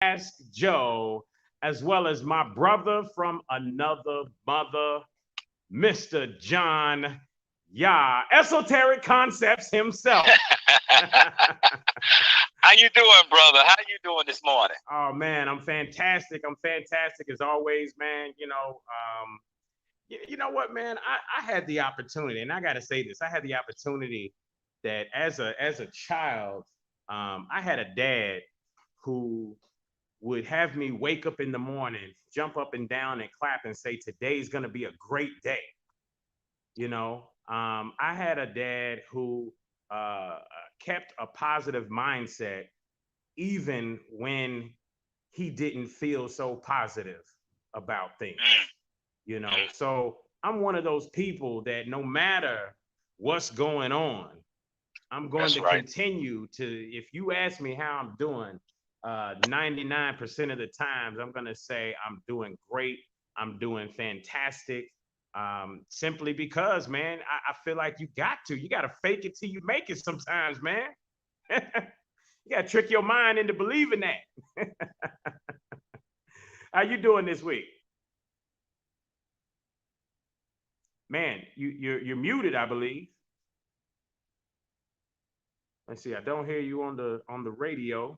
Ask Joe, as well as my brother from another mother, Mr. John Esoteric Concepts himself. How you doing, brother? How you doing this morning? Oh man, I'm fantastic. I'm fantastic as always, man. You know what, man? I had the opportunity, and I got to say this: I had the opportunity that as a child, I had a dad who would have me wake up in the morning, jump up and down and clap and say, "Today's gonna be a great day." I had a dad who kept a positive mindset even when he didn't feel so positive about things. So I'm one of those people that no matter what's going on, I'm going to continue to, if you ask me how I'm doing, 99% of the times I'm going to say I'm doing great. I'm doing fantastic. Simply because, man, I feel like you got to fake it till you make it sometimes, man. You got to trick your mind into believing that. How you doing this week? Man, you're muted, I believe. Let's see. I don't hear you on the radio,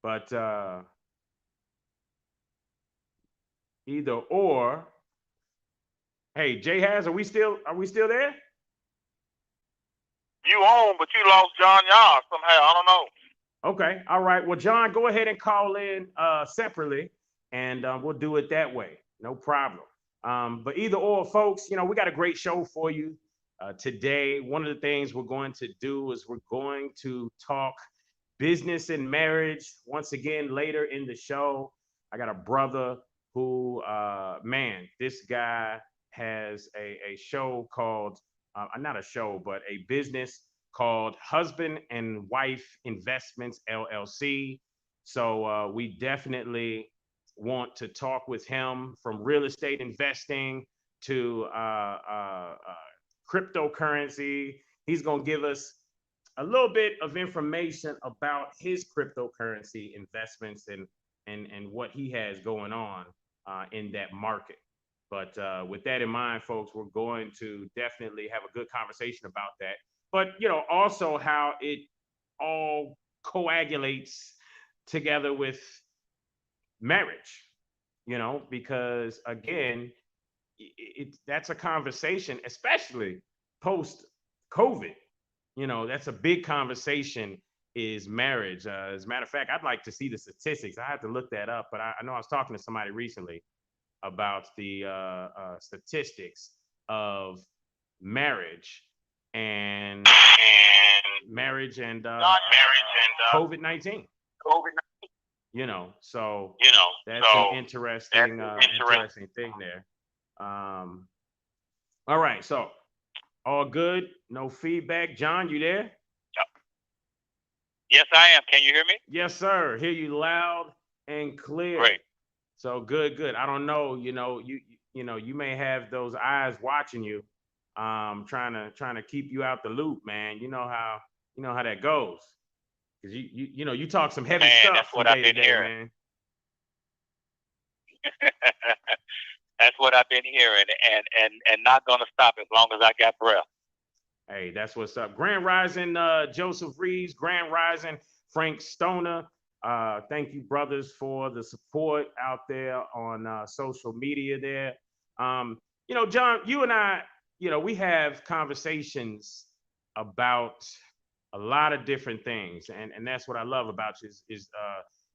but either or. Hey, Jay Haz, are we still there? You on, but you lost John Yard somehow. I don't know. Okay, all right. Well, John, go ahead and call in separately, and we'll do it that way. No problem. But either or, folks, we got a great show for you today. One of the things we're going to do is we're going to talk business and marriage once again later in the show. I got a brother who, man, this guy has a show called, not a show, but a business called Husband and Wife Investments LLC. So we definitely want to talk with him, from real estate investing to cryptocurrency. He's going to give us a little bit of information about his cryptocurrency investments and what he has going on in that market. But with that in mind, folks, we're going to definitely have a good conversation about that. But, also how it all coagulates together with marriage, because again, that's a conversation, especially post COVID. That's a big conversation, is marriage. As a matter of fact, I'd like to see the statistics. I have to look that up, but I know I was talking to somebody recently about the statistics of marriage and COVID-19. So that's an interesting thing there. All right, so all good, no feedback. John, you there? Yes, I am. Can you hear me? Yes, sir. Hear you loud and clear. Great. So good. I don't know, you may have those eyes watching you, trying to keep you out the loop, man. You know how that goes. Because you talk some heavy stuff. That's what I've been hearing. Man. That's what I've been hearing, and not gonna stop as long as I got breath. Hey, that's what's up. Grand Rising, Joseph Reeves. Grand Rising, Frank Stoner. Thank you, brothers, for the support out there on social media there. John, you and I, we have conversations about a lot of different things. And that's what I love about you is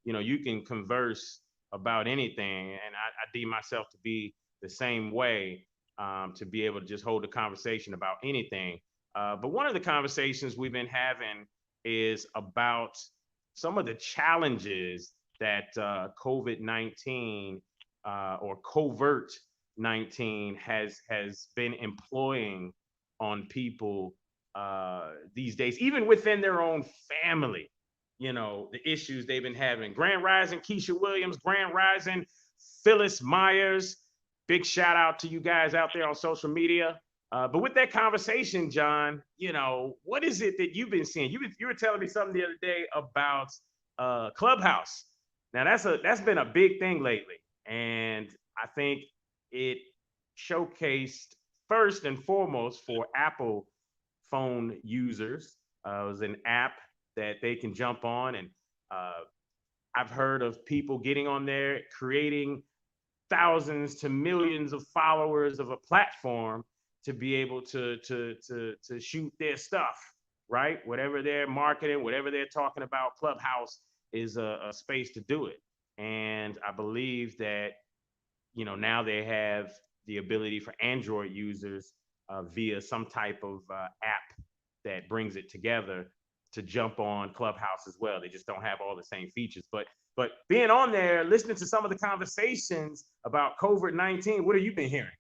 you can converse about anything. And I deem myself to be the same way, to be able to just hold a conversation about anything. But one of the conversations we've been having is about some of the challenges that COVID-19 or Covert 19 has been employing on people these days, even within their own family. The issues they've been having. Grand Rising, Keisha Williams. Grand Rising, Phyllis Myers. Big shout out to you guys out there on social media. But with that conversation, John, what is it that you've been seeing? You were telling me something the other day about Clubhouse. Now that's been a big thing lately, and I think it showcased first and foremost for Apple phone users. It was an app that they can jump on, and I've heard of people getting on there, creating thousands to millions of followers of a platform to be able to shoot their stuff, right? Whatever they're marketing, whatever they're talking about, Clubhouse is a space to do it. And I believe that, now they have the ability for Android users via some type of app that brings it together to jump on Clubhouse as well. They just don't have all the same features. But being on there, listening to some of the conversations about COVID-19, what have you been hearing?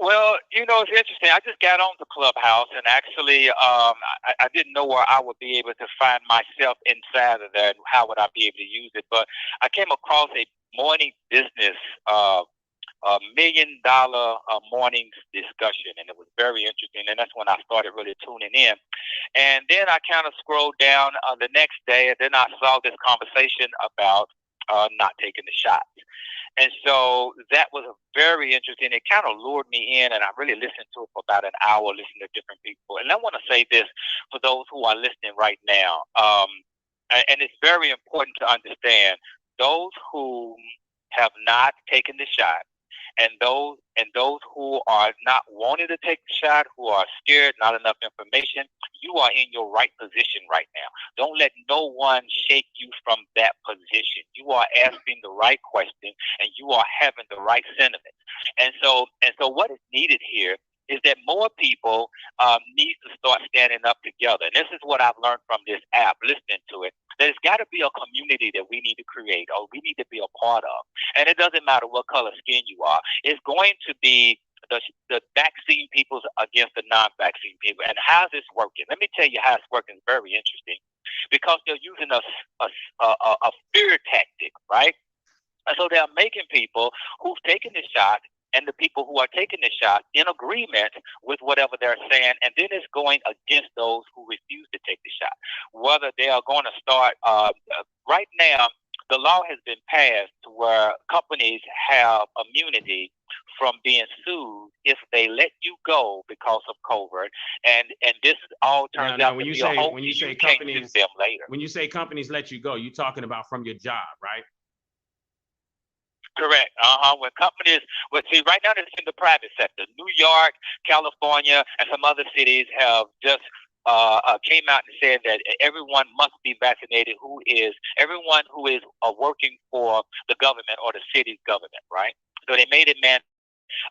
Well, it's interesting. I just got on the Clubhouse, and actually, I didn't know where I would be able to find myself inside of that. How would I be able to use it? But I came across a morning business, $1 million mornings discussion, and it was very interesting. And that's when I started really tuning in. And then I kind of scrolled down the next day, and then I saw this conversation about not taking the shots. And so that was very interesting. It kind of lured me in, and I really listened to it for about an hour, listening to different people. And I want to say this for those who are listening right now, and it's very important to understand those who have not taken the shot, and those who are not wanting to take the shot, who are scared, not enough information, you are in your right position right now. Don't let no one shake you from that position. You are asking the right question, and you are having the right sentiment. And so what is needed here is that more people need to start standing up together. And this is what I've learned from this app, listening to it. There's got to be a community that we need to create, or we need to be a part of. And it doesn't matter what color skin you are. It's going to be the vaccine people against the non-vaccine people. And how's this working? Let me tell you how it's working. It's very interesting, because they're using a fear tactic, right? And so they're making people who've taken the shot and the people who are taking the shot in agreement with whatever they're saying, and then it's going against those who refuse to take the shot. Whether they are going to start right now, the law has been passed to where companies have immunity from being sued if they let you go because of Covert, and this all turns out to be a hoax. When you say can't companies, sue them later. When you say companies let you go, you're talking about from your job, right? Correct. When companies, see, right now it's in the private sector. New York, California, and some other cities have just came out and said that everyone must be vaccinated. Everyone who is working for the government or the city's government, right? So they made it mandatory.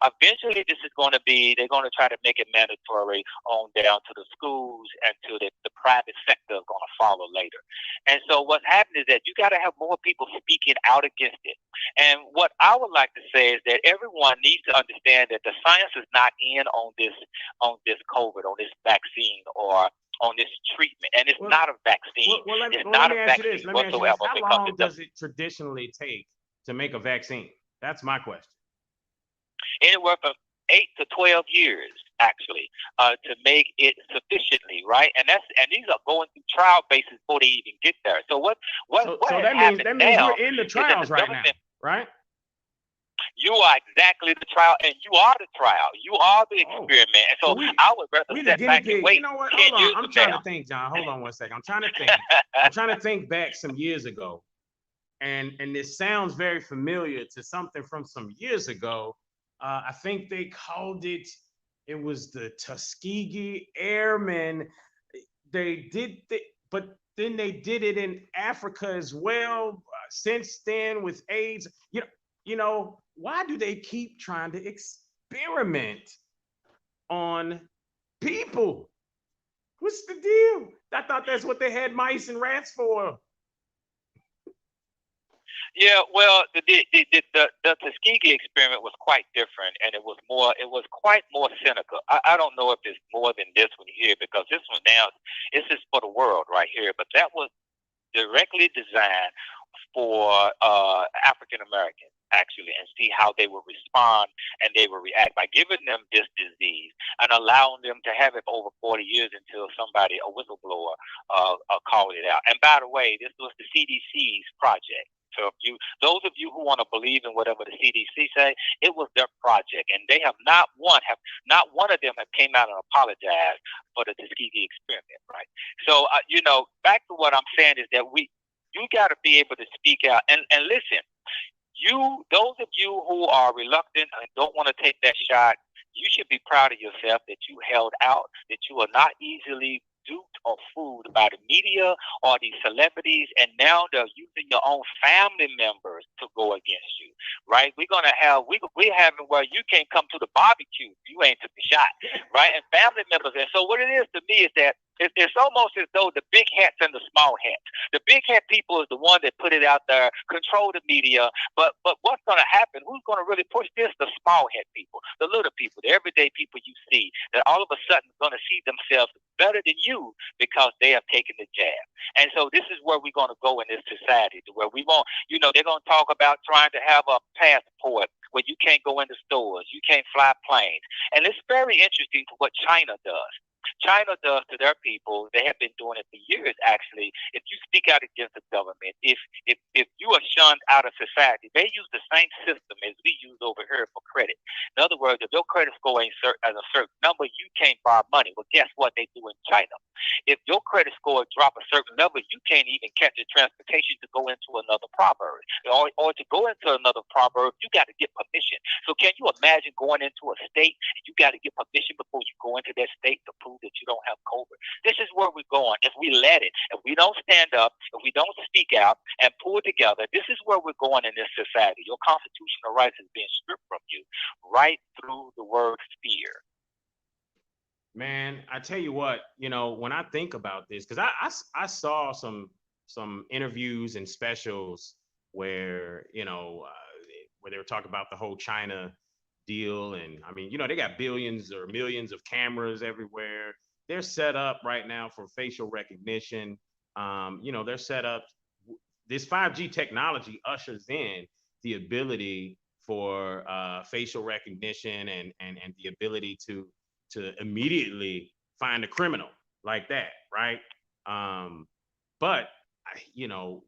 Eventually, they're going to try to make it mandatory on down to the schools, and to the private sector is going to follow later. And so what's happening is that you got to have more people speaking out against it. And what I would like to say is that everyone needs to understand that the science is not in on this COVID, on this vaccine, or on this treatment. And it's not a vaccine. Let me ask you this. How long does it traditionally take to make a vaccine? That's my question. Anywhere from 8 to 12 years, actually, to make it sufficiently, right? And these are going through trial bases before they even get there. So that means we're in the trials right now, right? You are exactly the trial, and you are the trial. You are the experiment. And so I would rather step back and wait. You know what? Hold on. I'm trying to think, John. Hold on one second. I'm trying to think. I'm trying to think back some years ago, and this sounds very familiar to something from some years ago. I think they called it was the Tuskegee Airmen. But then they did it in Africa as well. Since then, with AIDS, why do they keep trying to experiment on people? What's the deal? I thought that's what they had mice and rats for. Yeah, well, the Tuskegee experiment was quite different, and it was quite more cynical. I don't know if it's more than this one here, because this one now, this is for the world right here, but that was directly designed for African Americans. actually, and see how they will respond and they will react by giving them this disease and allowing them to have it for over 40 years until somebody, a whistleblower, called it out. And by the way, this was the CDC's project. So if those of you who want to believe in whatever the CDC say, it was their project, and they have not one of them have came out and apologized for the Tuskegee experiment, right? So back to what I'm saying is that you got to be able to speak out and listen. Those of you who are reluctant and don't want to take that shot, you should be proud of yourself that you held out, that you are not easily duped or fooled by the media or these celebrities, and now they're using your own family members to go against you, right? We're having where you can't come to the barbecue, you ain't took the shot, right? And family members. And so what it is to me is that it's almost as though the big hats and the small hats. The big hat people is the one that put it out there, control the media. But what's going to happen? Who's going to really push this? The small hat people, the little people, the everyday people you see that all of a sudden going to see themselves better than you because they have taken the jab. And so this is where we're going to go in this society, to where we won't, they're going to talk about trying to have a passport where you can't go into stores, you can't fly planes. And it's very interesting to what China does. China does to their people. They have been doing it for years, actually. If you speak out against the government, if you are shunned out of society, they use the same system as we use over here for credit. In other words, if your credit score ain't at a certain number, you can't borrow money. Well, guess what they do in China? If your credit score drop a certain number, you can't even catch a transportation to go into another proverb. Or to go into another proverb, you got to get permission. So can you imagine going into a state and you got to get permission before you go into that state to prove that you don't have COVID? This is where we're going. If we let it, if we don't stand up, if we don't speak out and pull together, this is where we're going in this society. Your constitutional rights is being stripped from you right through the word fear. Man, I tell you what, when I think about this, because I saw some interviews and specials where, where they were talking about the whole China deal. And I mean, they got billions or millions of cameras everywhere. They're set up right now for facial recognition. They're set up. This 5G technology ushers in the ability for facial recognition and the ability to immediately find a criminal like that, right? But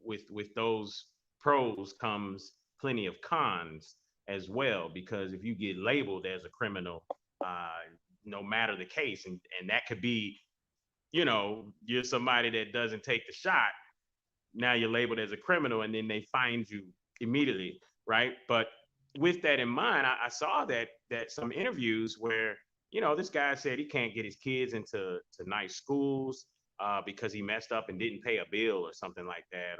with those pros comes plenty of cons as well, because if you get labeled as a criminal, no matter the case, and that could be, you're somebody that doesn't take the shot, now you're labeled as a criminal, and then they find you immediately, right? But with that in mind, I saw that some interviews where this guy said he can't get his kids into nice schools because he messed up and didn't pay a bill or something like that,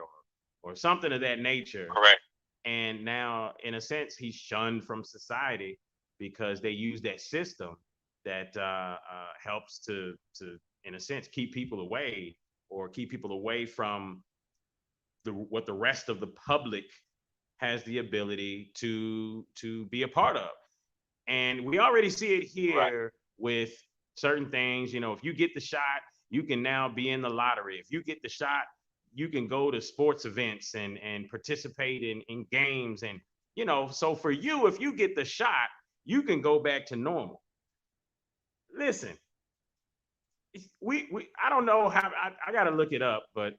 or something of that nature. Correct. And now, in a sense, he's shunned from society because they use that system that helps to, in a sense, keep people away from what the rest of the public has the ability to be a part of. And we already see it here, right, with certain things. If you get the shot, you can now be in the lottery. If you get the shot, you can go to sports events and participate in games. And, so for you, if you get the shot, you can go back to normal. Listen, I don't know how, I got to look it up, but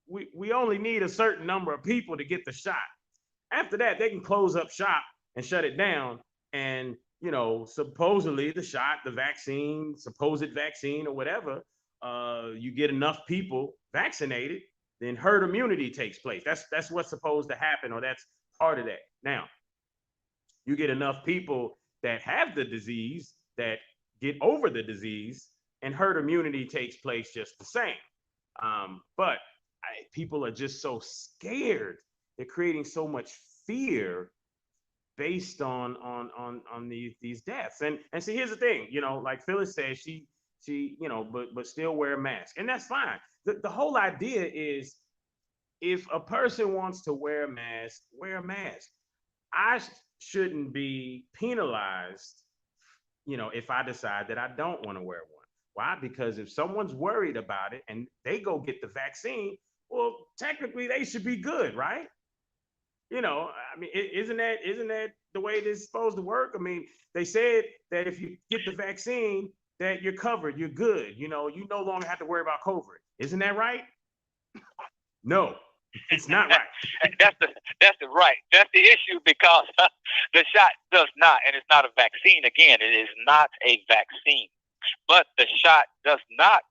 we only need a certain number of people to get the shot. After that, they can close up shop and shut it down. And, supposedly the shot, the vaccine, supposed vaccine or whatever, you get enough people vaccinated, then herd immunity takes place. That's what's supposed to happen, or that's part of that. Now, you get enough people that have the disease that get over the disease, and herd immunity takes place just the same. But people are just so scared. They're creating so much fear based on these deaths. And see, here's the thing, like Phyllis says, she but still wear a mask, and that's fine. The whole idea is, if a person wants to wear a mask, wear a mask. I shouldn't be penalized, if I decide that I don't want to wear one. Why? Because if someone's worried about it and they go get the vaccine, well, technically they should be good, right? I mean, isn't that the way this is supposed to work? I mean, they said that if you get the vaccine, that you're covered, you're good. You no longer have to worry about COVID. Isn't that right? No, it's not right. That's the issue because the shot does not, and it's not a vaccine. Again, it is not a vaccine, but the shot does not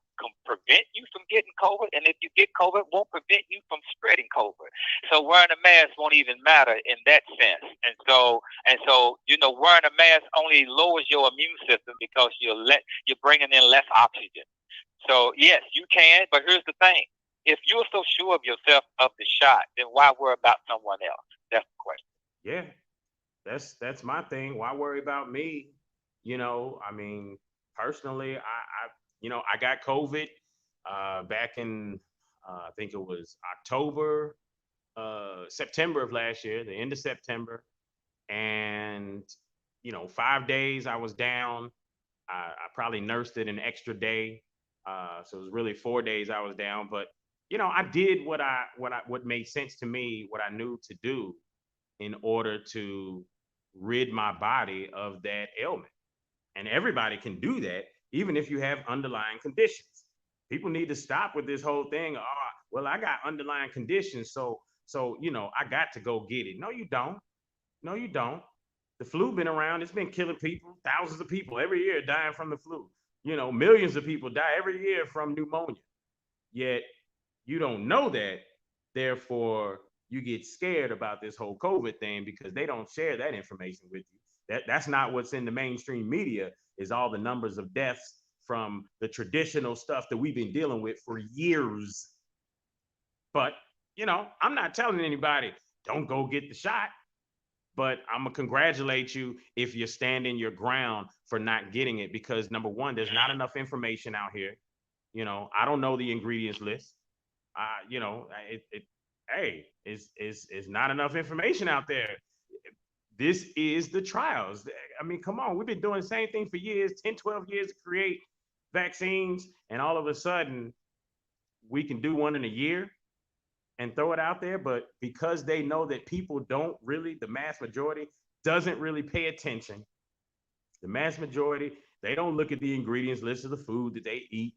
prevent you from getting COVID, and if you get COVID, it won't prevent you from spreading COVID. So wearing a mask won't even matter in that sense. And so wearing a mask only lowers your immune system because you're bringing in less oxygen. So yes, you can, but here's the thing: if you're so sure of yourself of the shot, then why worry about someone else? That's the question. Yeah, that's my thing. Why worry about me? I mean, personally, I got COVID back in I think it was September of last year, the end of September, and 5 days I was down. I probably nursed it an extra day, so it was really 4 days I was down. But I did what made sense to me, what I knew to do in order to rid my body of that ailment. And everybody can do that, even if you have underlying conditions. People need to stop with this whole thing. Oh, well, I got underlying conditions, so I got to go get it. No, you don't. No, you don't. The flu been around. It's been killing people. Thousands of people every year dying from the flu. Millions of people die every year from pneumonia. Yet you don't know that. Therefore, you get scared about this whole COVID thing because they don't share that information with you. That's not what's in the mainstream media, is all the numbers of deaths from the traditional stuff that we've been dealing with for years. But, I'm not telling anybody, don't go get the shot. But I'm going to congratulate you if you're standing your ground for not getting it, because number one, there's not enough information out here. I don't know the ingredients list. It's not enough information out there. This is the trials. I mean, come on, we've been doing the same thing for years, 10, 12 years to create vaccines, and all of a sudden we can do one in a year and throw it out there. But because they know that people don't really, the mass majority doesn't really pay attention. The mass majority, they don't look at the ingredients list of the food that they eat,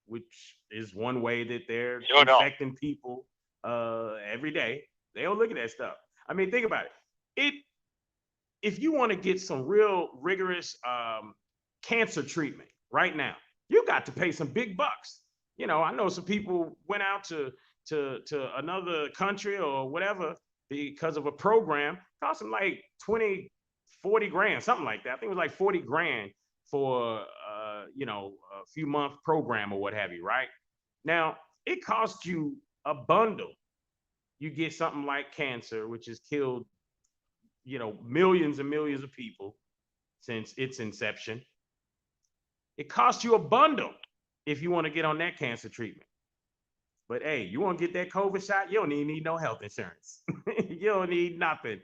which is one way that they're infecting people every day. They don't look at that stuff. I mean, think about it. If you want to get some real rigorous cancer treatment right now, you got to pay some big bucks. I know some people went out to another country or whatever because of a program. Cost them like 20, 40 grand, something like that. I think it was like 40 grand for a few month program or what have you, right? Now, it costs you a bundle. You get something like cancer, which has killed millions and millions of people since its inception. It costs you a bundle if you want to get on that cancer treatment. But hey, you want to get that COVID shot? You don't even need no health insurance. You don't need nothing.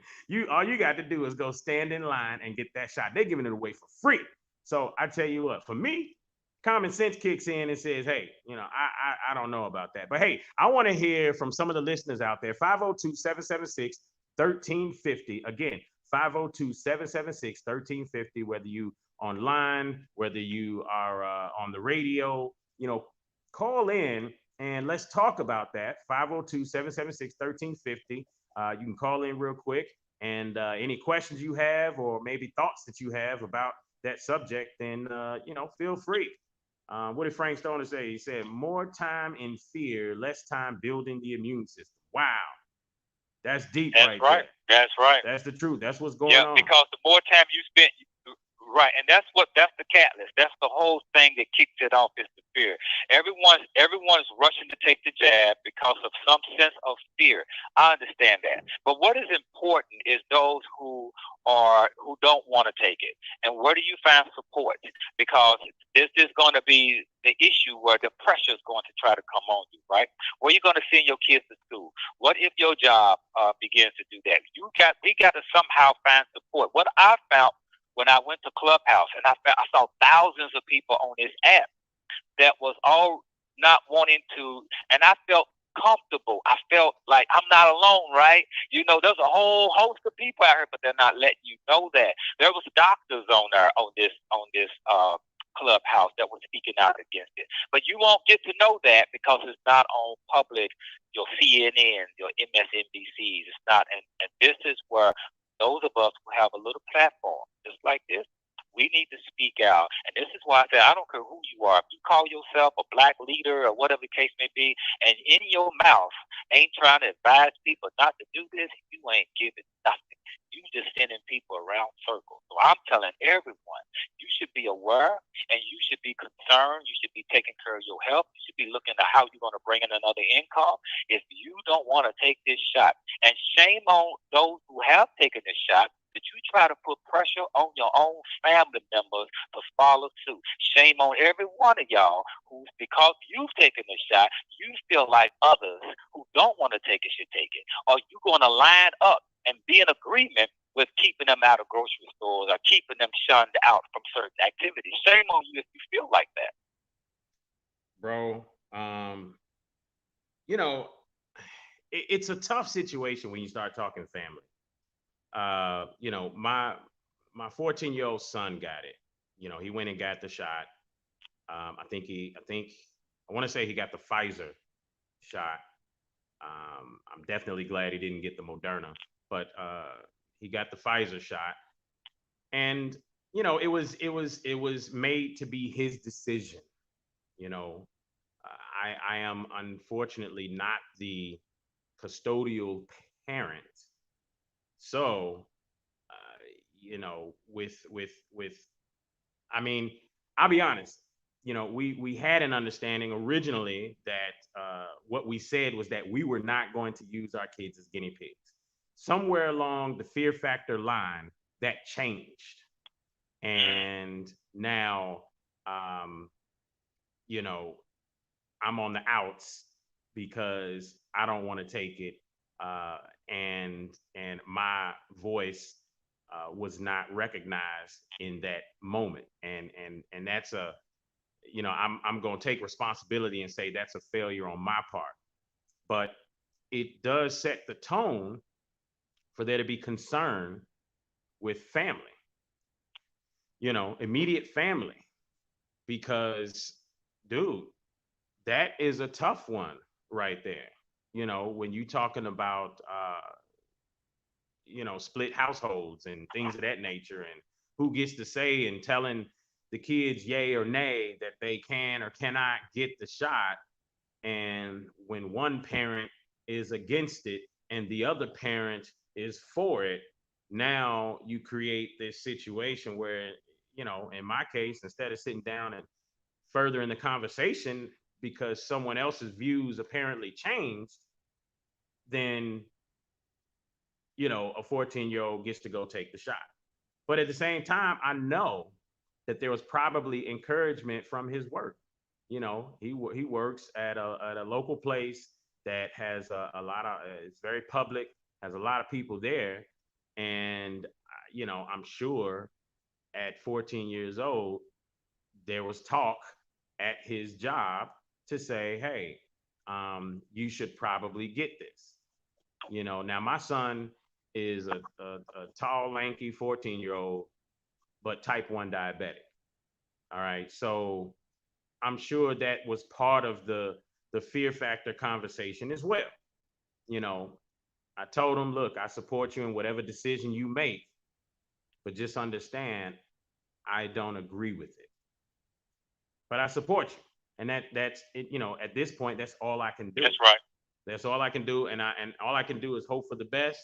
All you got to do is go stand in line and get that shot. They're giving it away for free. So I tell you what, for me, common sense kicks in and says, hey, I don't know about that. But hey, I want to hear from some of the listeners out there. 502-776-1350. Again, 502-776-1350, whether you online, whether you are on the radio, call in and let's talk about that. 502-776-1350. You can call in real quick, and any questions you have or maybe thoughts that you have about that subject, then feel free. What did Frank Stoner say? He said, more time in fear, less time building the immune system. Wow. That's deep. That's right. That's right. That's the truth. That's what's going on. Yeah, because the more time you spend, right, and that's the catalyst. That's the whole thing that kicks it off, is the fear. Everyone's rushing to take the jab because of some sense of fear. I understand that. But what is important is those who don't want to take it. And where do you find support? Because this is going to be the issue where the pressure is going to try to come on you, right? Where are you going to send your kids to school? What if your job begins to do that? We got to somehow find support. What I found when I went to Clubhouse, and I saw thousands of people on this app that was all not wanting to, and I felt comfortable. I felt like like, I'm not alone, right? You know, there's a whole host of people out here, but they're not letting you know that. There was doctors on there on this clubhouse that was speaking out against it. But you won't get to know that because it's not on public, your CNN, your MSNBCs. It's not, and this is where those of us who have a little platform, just like this, we need to speak out. And this is why I say I don't care who you are. If you call yourself a black leader or whatever the case may be, and in your mouth ain't trying to advise people not to do this, you ain't giving nothing. You just sending people around circles. So I'm telling everyone, you should be aware and you should be concerned. You should be taking care of your health. You should be looking at how you're going to bring in another income. If you don't want to take this shot, and shame on those who have taken this shot, that you try to put pressure on your own family members to follow suit. Shame on every one of y'all who's, because you've taken the shot, you feel like others who don't want to take it should take it. Or you going to line up and be in agreement with keeping them out of grocery stores or keeping them shunned out from certain activities. Shame on you if you feel like that. Bro, you know, it's a tough situation when you start talking family. You know, my 14-year-old son got it. You know, he went and got the shot. I want to say he got the Pfizer shot. I'm definitely glad he didn't get the Moderna, but he got the Pfizer shot. And, you know, it was made to be his decision. You know, I am unfortunately not the custodial parent. So, you know, I mean, I'll be honest, you know, we had an understanding originally that what we said was that we were not going to use our kids as guinea pigs. Somewhere along the fear factor line, that changed. And now, you know, I'm on the outs because I don't want to take it. And my voice was not recognized in that moment. And that's a, you know, I'm going to take responsibility and say that's a failure on my part. But it does set the tone for there to be concern with family, you know, immediate family, because, dude, that is a tough one right there. You know, when you talking about, you know, split households and things of that nature, and who gets to say and telling the kids yay or nay that they can or cannot get the shot. And when one parent is against it and the other parent is for it, now you create this situation where, you know, in my case, instead of sitting down and furthering the conversation because someone else's views apparently changed, then, you know, a 14-year-old gets to go take the shot. But at the same time, I know that there was probably encouragement from his work. You know, he works at a local place that has a lot of, it's very public, has a lot of people there. And, you know, I'm sure at 14 years old, there was talk at his job to say, hey, you should probably get this. You know, now my son is a tall, lanky 14-year-old, but type 1 diabetic. All right. So I'm sure that was part of the fear factor conversation as well. You know, I told him, look, I support you in whatever decision you make, but just understand I don't agree with it. But I support you. And that's it, you know, at this point, that's all I can do. That's right. That's all I can do. And all I can do is hope for the best.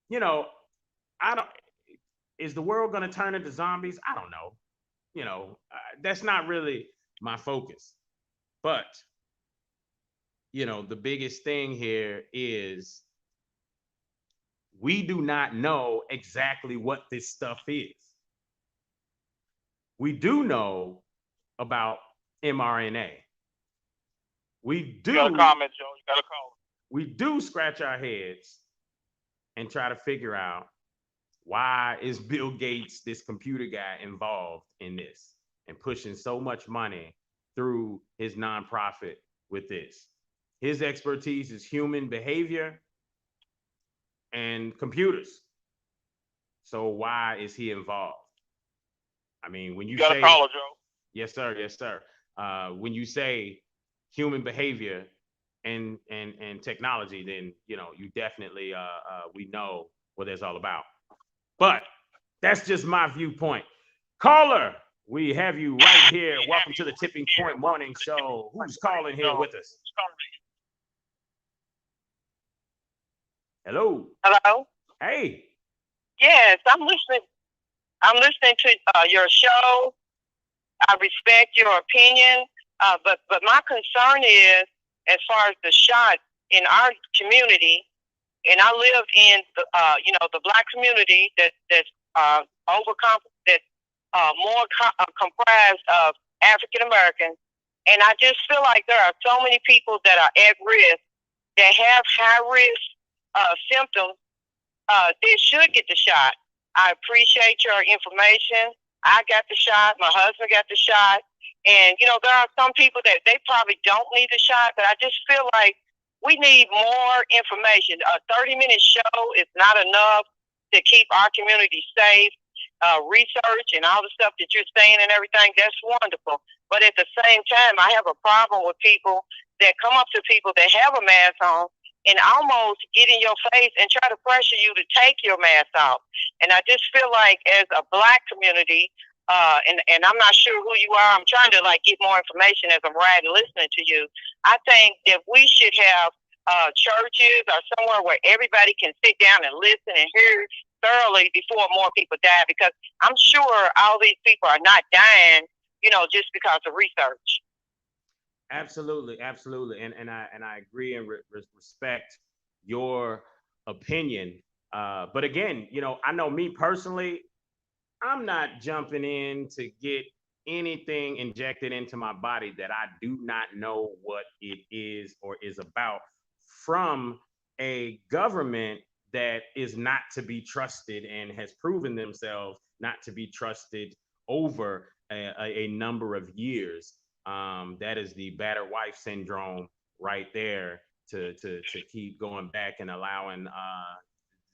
You know, I don't, is the world going to turn into zombies? I don't know. You know, that's not really my focus. But, you know, the biggest thing here is we do not know exactly what this stuff is. We do know about mRNA. We do. You got a comment, Joe? You got a call. We do scratch our heads and try to figure out, why is Bill Gates, this computer guy, involved in this and pushing so much money through his nonprofit with this? His expertise is human behavior and computers. So why is he involved? I mean, when you got say, a caller, Joe. yes, sir, yes, sir. When you say human behavior and technology, then you definitely we know what it's all about. But that's just my viewpoint. Caller, we have you right here. Welcome to the Tipping Point Morning Show. Who's calling here with us? Hello. Hello. Hey. Yes, I'm listening. I'm listening to your show. I respect your opinion, but my concern is, as far as the shot in our community, and I live in the black community that's comprised of African Americans, and I just feel like there are so many people that are at risk, that have high risk symptoms. They should get the shot. I appreciate your information. I got the shot. My husband got the shot. And, there are some people that they probably don't need the shot, but I just feel like we need more information. A 30-minute show is not enough to keep our community safe. Research and all the stuff that you're saying and everything, that's wonderful. But at the same time, I have a problem with people that come up to people that have a mask on and almost get in your face and try to pressure you to take your mask off. And I just feel like, as a black community, and I'm not sure who you are, I'm trying to get more information as I'm riding listening to you. I think that we should have churches or somewhere where everybody can sit down and listen and hear thoroughly before more people die, because I'm sure all these people are not dying, just because of research. Absolutely, absolutely, and I agree and respect your opinion. But again, I know me personally, I'm not jumping in to get anything injected into my body that I do not know what it is or is about, from a government that is not to be trusted and has proven themselves not to be trusted over a number of years. That is the battered wife syndrome right there, to keep going back and allowing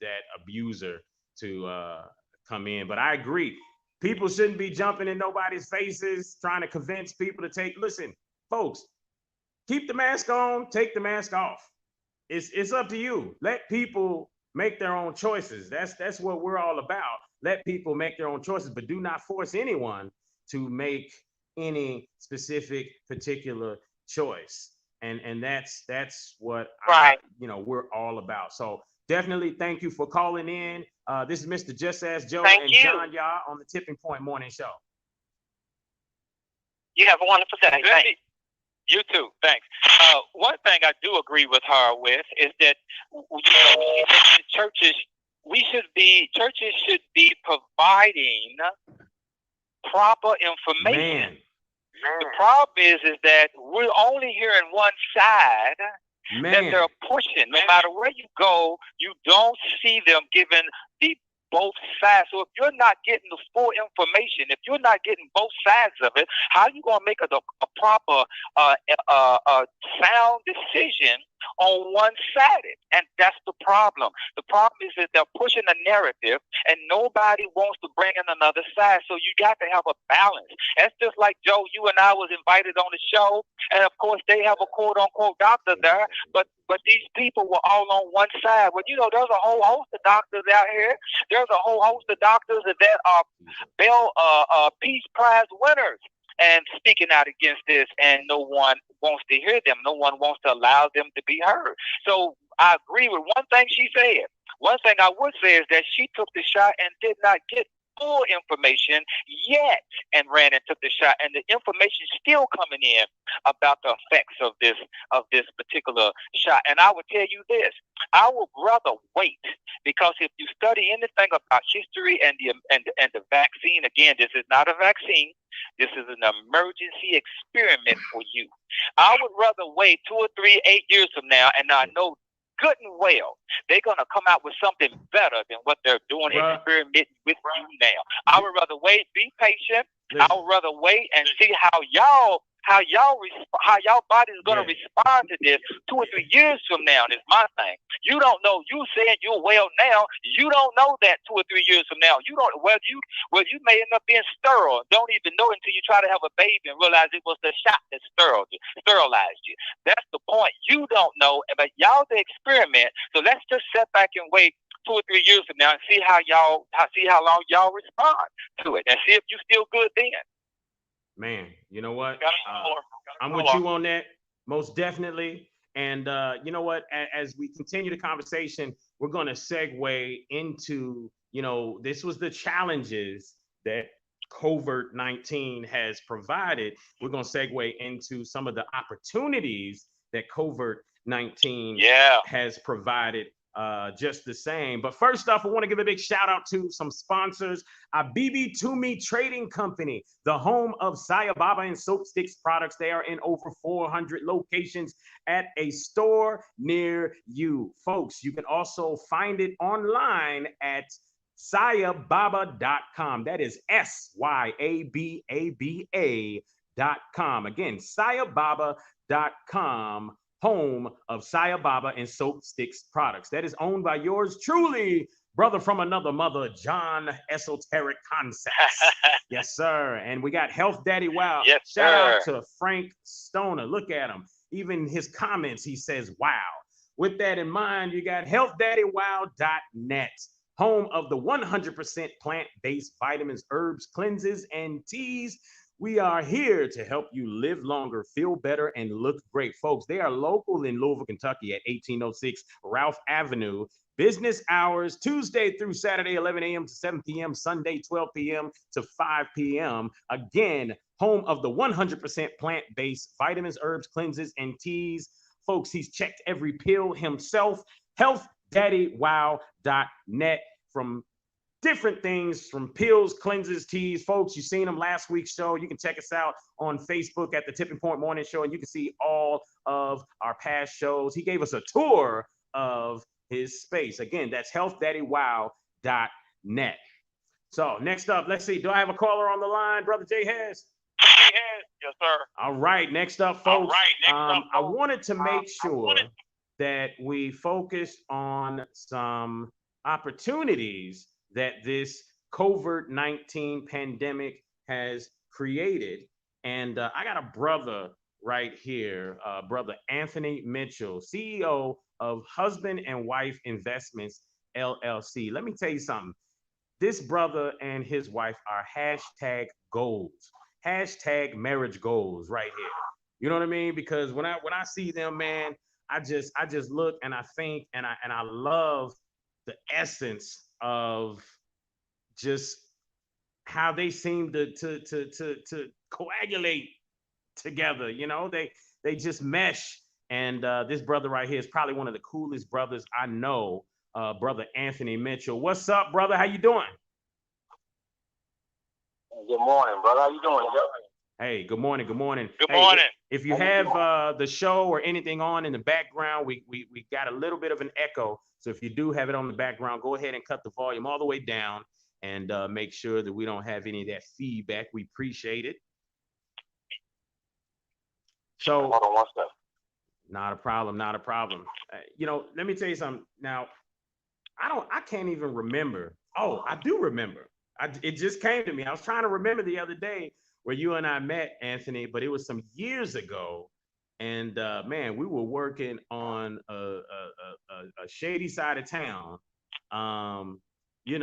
that abuser to come in. But I agree, people shouldn't be jumping in nobody's faces trying to convince people to listen, folks, keep the mask on, take the mask off. It's up to you. Let people make their own choices. That's what we're all about. Let people make their own choices, but do not force anyone to make any specific particular choice. And that's what right. We're all about. So definitely thank you for calling in. This is Mr. Just Ask Joe thank and you. John Yah on the Tipping Point Morning Show. You have a wonderful day. Thanks. You too. Thanks. One thing I do agree with her with is that churches should be providing proper information. Man. The problem is that we're only hearing one side that they're pushing. No matter where you go, you don't see them giving both sides. So if you're not getting the full information, if you're not getting both sides of it, how are you going to make a proper sound decision on one-sided? And that's the problem. The problem is that they're pushing a narrative and nobody wants to bring in another side. So you got to have a balance. That's just like, Joe, you and I was invited on the show, and of course they have a quote-unquote doctor there, but these people were all on one side. Well, there's a whole host of doctors out here. There's a whole host of doctors that are Bell Peace Prize winners and speaking out against this, and no one wants to hear them. No one wants to allow them to be heard. So I agree with one thing she said. One thing I would say is that she took the shot and did not get full information yet, and ran and took the shot, and the information still coming in about the effects of this particular shot. And I would tell you this, I would rather wait, because if you study anything about history and the vaccine, again, this is not a vaccine, this is an emergency experiment for you. I would rather wait 2 or 3, 8 years from now, and I know good and well they're going to come out with something better than what they're doing, experimenting with you now. I would rather wait, be patient. I would rather wait and see how y'all how y'all body is gonna respond to this 2 or 3 years from now. Is my thing. You don't know. You saying you're well now. You don't know that 2 or 3 years from now. You don't. You may end up being sterile. Don't even know until you try to have a baby and realize it was the shot that sterilized you. That's the point. You don't know, but y'all the experiment. So let's just sit back and wait 2 or 3 years from now and see how long y'all respond to it, and see if you still good then. Man, you know what? I'm with you on that, most definitely. And you know what? As we continue the conversation, we're going to segue into, this was the challenges that COVID-19 has provided. We're going to segue into some of the opportunities that COVID-19 has provided just the same. But first off, I want to give a big shout out to some sponsors. Bibi Toomey Trading Company, the home of Saya Baba and Soap Sticks products. They are in over 400 locations at a store near you. Folks, you can also find it online at sayababa.com. That is SYABABA.com. Again, sayababa.com, home of Saya Baba and Soap Sticks products. That is owned by yours truly, brother from another mother, John Esoteric Concepts. Yes, sir. And we got Health Daddy Wow. Yes, Shout out to Frank Stoner. Look at him. Even his comments, he says, wow. With that in mind, you got healthdaddywow.net, home of the 100% plant-based vitamins, herbs, cleanses, and teas. We are here to help you live longer, feel better, and look great. Folks, they are local in Louisville, Kentucky at 1806 Ralph Avenue. Business hours, Tuesday through Saturday, 11 a.m. to 7 p.m., Sunday, 12 p.m. to 5 p.m. Again, home of the 100% plant-based vitamins, herbs, cleanses, and teas. Folks, he's checked every pill himself. HealthDaddyWow.net, from different things, from pills, cleanses, teas. Folks, you've seen them last week's show. You can check us out on Facebook at the Tipping Point Morning Show, and you can see all of our past shows. He gave us a tour of his space. Again, that's healthdaddywow.net. So next up, let's see. Do I have a caller on the line, Brother J. Hess? Yes, sir. All right, next up, folks. I wanted to make sure that we focused on some opportunities that this COVID-19 pandemic has created. And I got a brother right here, Brother Anthony Mitchell, CEO of Husband and Wife Investments, LLC. Let me tell you something. This brother and his wife are hashtag goals, hashtag marriage goals right here. You know what I mean? Because when I see them, man, I just look and I think and I love the essence of just how they seem to coagulate together. You know, they just mesh. And this brother right here is probably one of the coolest brothers I know, Brother Anthony Mitchell. What's up, brother? How you doing? Good morning, brother. How you doing? Hey, good morning. Good morning. Good morning. If you have the show or anything on in the background, we got a little bit of an echo. So if you do have it on the background, go ahead and cut the volume all the way down and make sure that we don't have any of that feedback. We appreciate it. So, hold on one second. Not a problem. Not a problem. Let me tell you something. Now, I can't even remember. Oh, I do remember. It just came to me. I was trying to remember the other day where you and I met, Anthony, but it was some years ago. And man, we were working on a shady side of town. You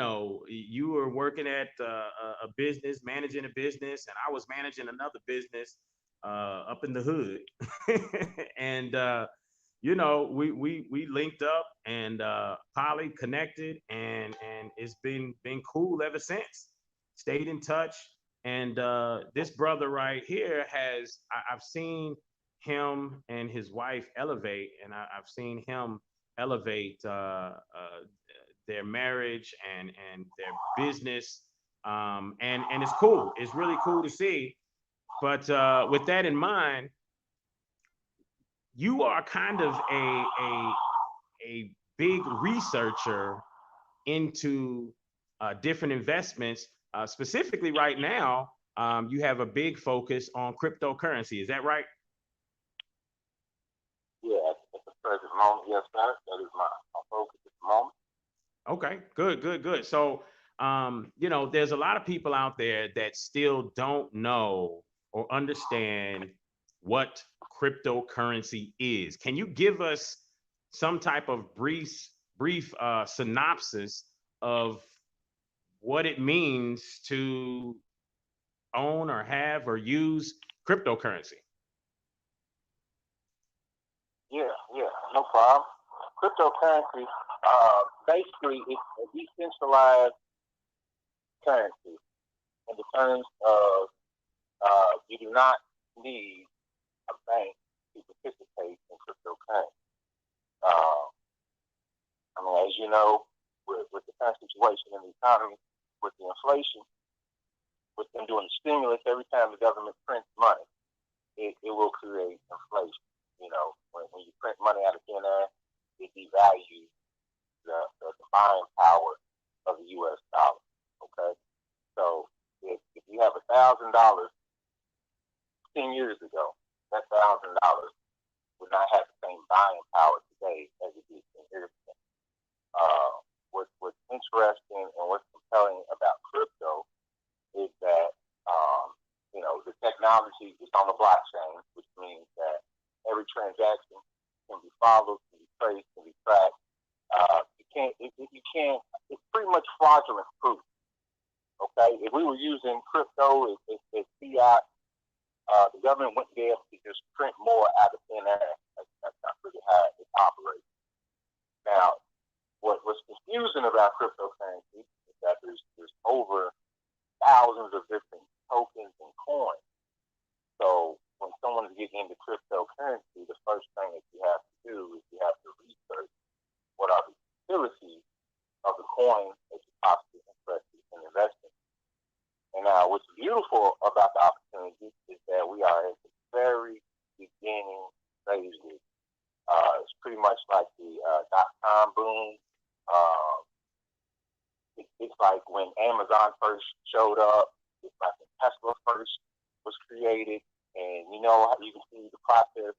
were working at a business, managing a business, and I was managing another business up in the hood. And we linked up and poly connected, and it's been cool ever since. Stayed in touch. And this brother right here I've seen him and his wife elevate, and I've seen him elevate their marriage and their business. And it's cool. It's really cool to see. But with that in mind, you are kind of a big researcher into different investments. Specifically right now, you have a big focus on cryptocurrency. Is that right? Yeah, at the present moment, yes, sir. That is my focus at the moment. Okay, good. So, there's a lot of people out there that still don't know or understand what cryptocurrency is. Can you give us some type of brief synopsis of what it means to own or have or use cryptocurrency? Yeah, no problem. Cryptocurrency, basically, it's a decentralized currency in the terms of you do not need a bank to participate in cryptocurrency. I mean, as you know, with the current situation in the economy, with the inflation, with them doing the stimulus, every time the government prints money, it will create inflation. You know, when you print money out of thin air, it devalues the buying power of the U.S. dollar. Okay, so if you have $1,000 10 years ago, that $1,000 would not have the same buying power today as it did 10 years ago. What's interesting and what's compelling about crypto is that the technology is on the blockchain, which means that every transaction can be followed, can be traced, can be tracked. It's pretty much fraudulent proof. Okay, if we were using crypto as fiat, the government wouldn't be able to just print more out of thin air. That's not really how it operates. Now, what's confusing about cryptocurrency is that there's over thousands of different tokens and coins. So when someone's getting into cryptocurrency, the first thing that you have to do is you have to research what are the utilities of the coin that you're possibly interested in investing. And now what's beautiful about the opportunity is that we are at the very beginning stages. It's pretty much like the .com boom. It's like when Amazon first showed up. It's like when Tesla first was created, and you know how you can see the process,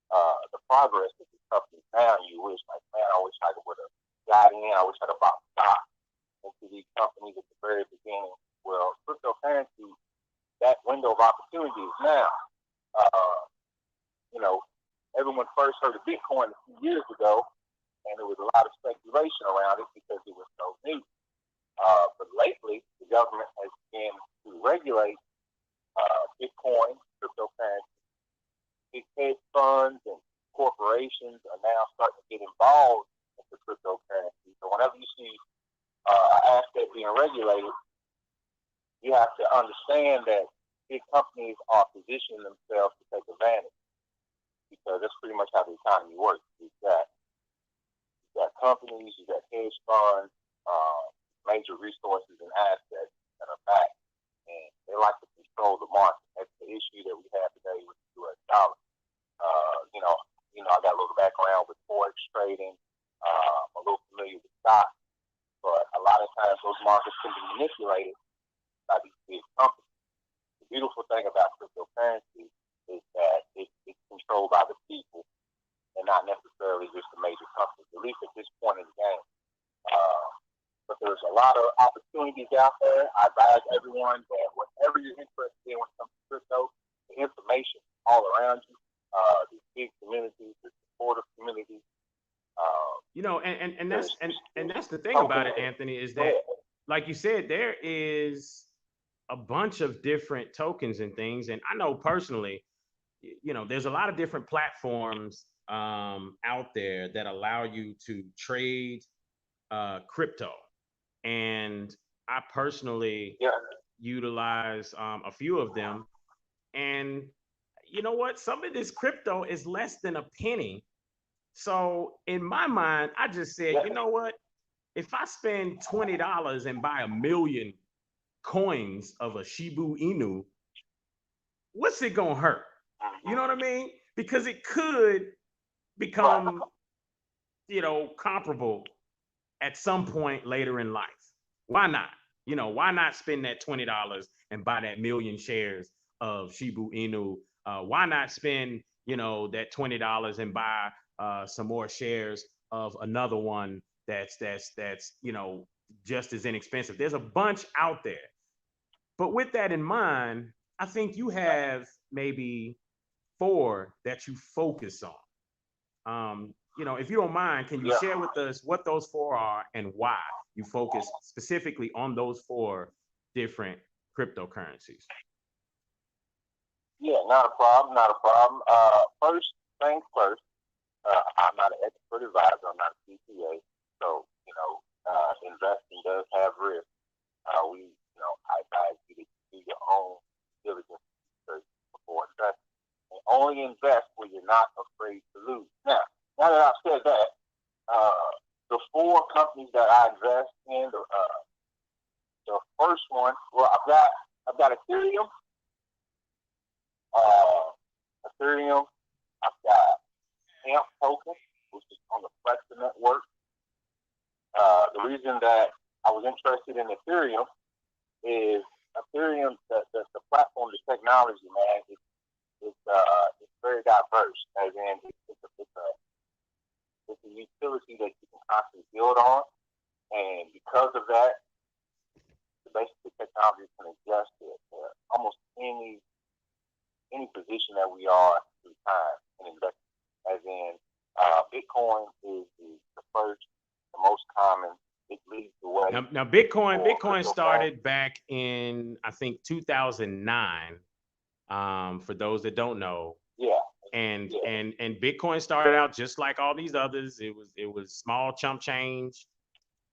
the progress of these companies now. And you wish, like, man, I wish I would have got in. I wish I'd have bought stock into these companies at the very beginning. Well, cryptocurrency, that window of opportunity is now. Everyone first heard of Bitcoin a few years ago, and there was a lot of speculation around it because it was so new. But lately, the government has begun to regulate Bitcoin, cryptocurrency. Big hedge funds and corporations are now starting to get involved into cryptocurrency. So whenever you see an asset being regulated, you have to understand that big companies are positioning themselves to take advantage, because that's pretty much how the economy works. You've got companies, you've got hedge funds, major resources and assets that are back, and they like to control the market. That's the issue that we have today with the U.S. dollar. I got a little background with forex trading. I'm a little familiar with stocks, but a lot of times those markets can be manipulated by these big companies. The beautiful thing about cryptocurrency is that it's controlled by the people and not necessarily just the major companies, at least at this point in the game. But there's a lot of opportunities out there. I advise everyone that whatever you're interested in when it comes to crypto, the information all around you, these big communities, the supportive communities. And that's the thing about it, Anthony, is that, like you said, there is a bunch of different tokens and things. And I know personally, there's a lot of different platforms out there that allow you to trade crypto. And I personally utilize a few of them. And you know what? Some of this crypto is less than a penny. So in my mind, I just said, you know what? If I spend $20 and buy 1 million coins of a Shiba Inu, what's it gonna hurt? You know what I mean? Because it could become, comparable at some point later in life. Why not? Why not spend that $20 and buy that million shares of Shibu Inu. Why not spend, that $20 and buy some more shares of another one that's just as inexpensive? There's a bunch out there. But with that in mind, I think you have maybe 4 that you focus on. If you don't mind, can you share with us what those 4 are and why you focus specifically on those 4 different cryptocurrencies? Yeah, not a problem. First things first, I'm not an expert advisor. I'm not a CPA. So, investing does have risk. I advise you to do your own diligence research before investing. And only invest when you're not afraid to lose. Now that I've said that, the 4 companies that I invest in, the first one, well, I've got Ethereum. I've got AMP token, which is on the Flex network. The reason that I was interested in Ethereum is Ethereum, the platform, the technology, man, it's very diverse. As in, it's a utility that you can constantly build on, and because of that, the basic technology can adjust to almost any position that we are through time and invest. As in, Bitcoin is the first, the most common. It leads the way. Now Bitcoin started back in, I think, 2009. For those that don't know. Yeah. And Bitcoin started out just like all these others. It was small chump change,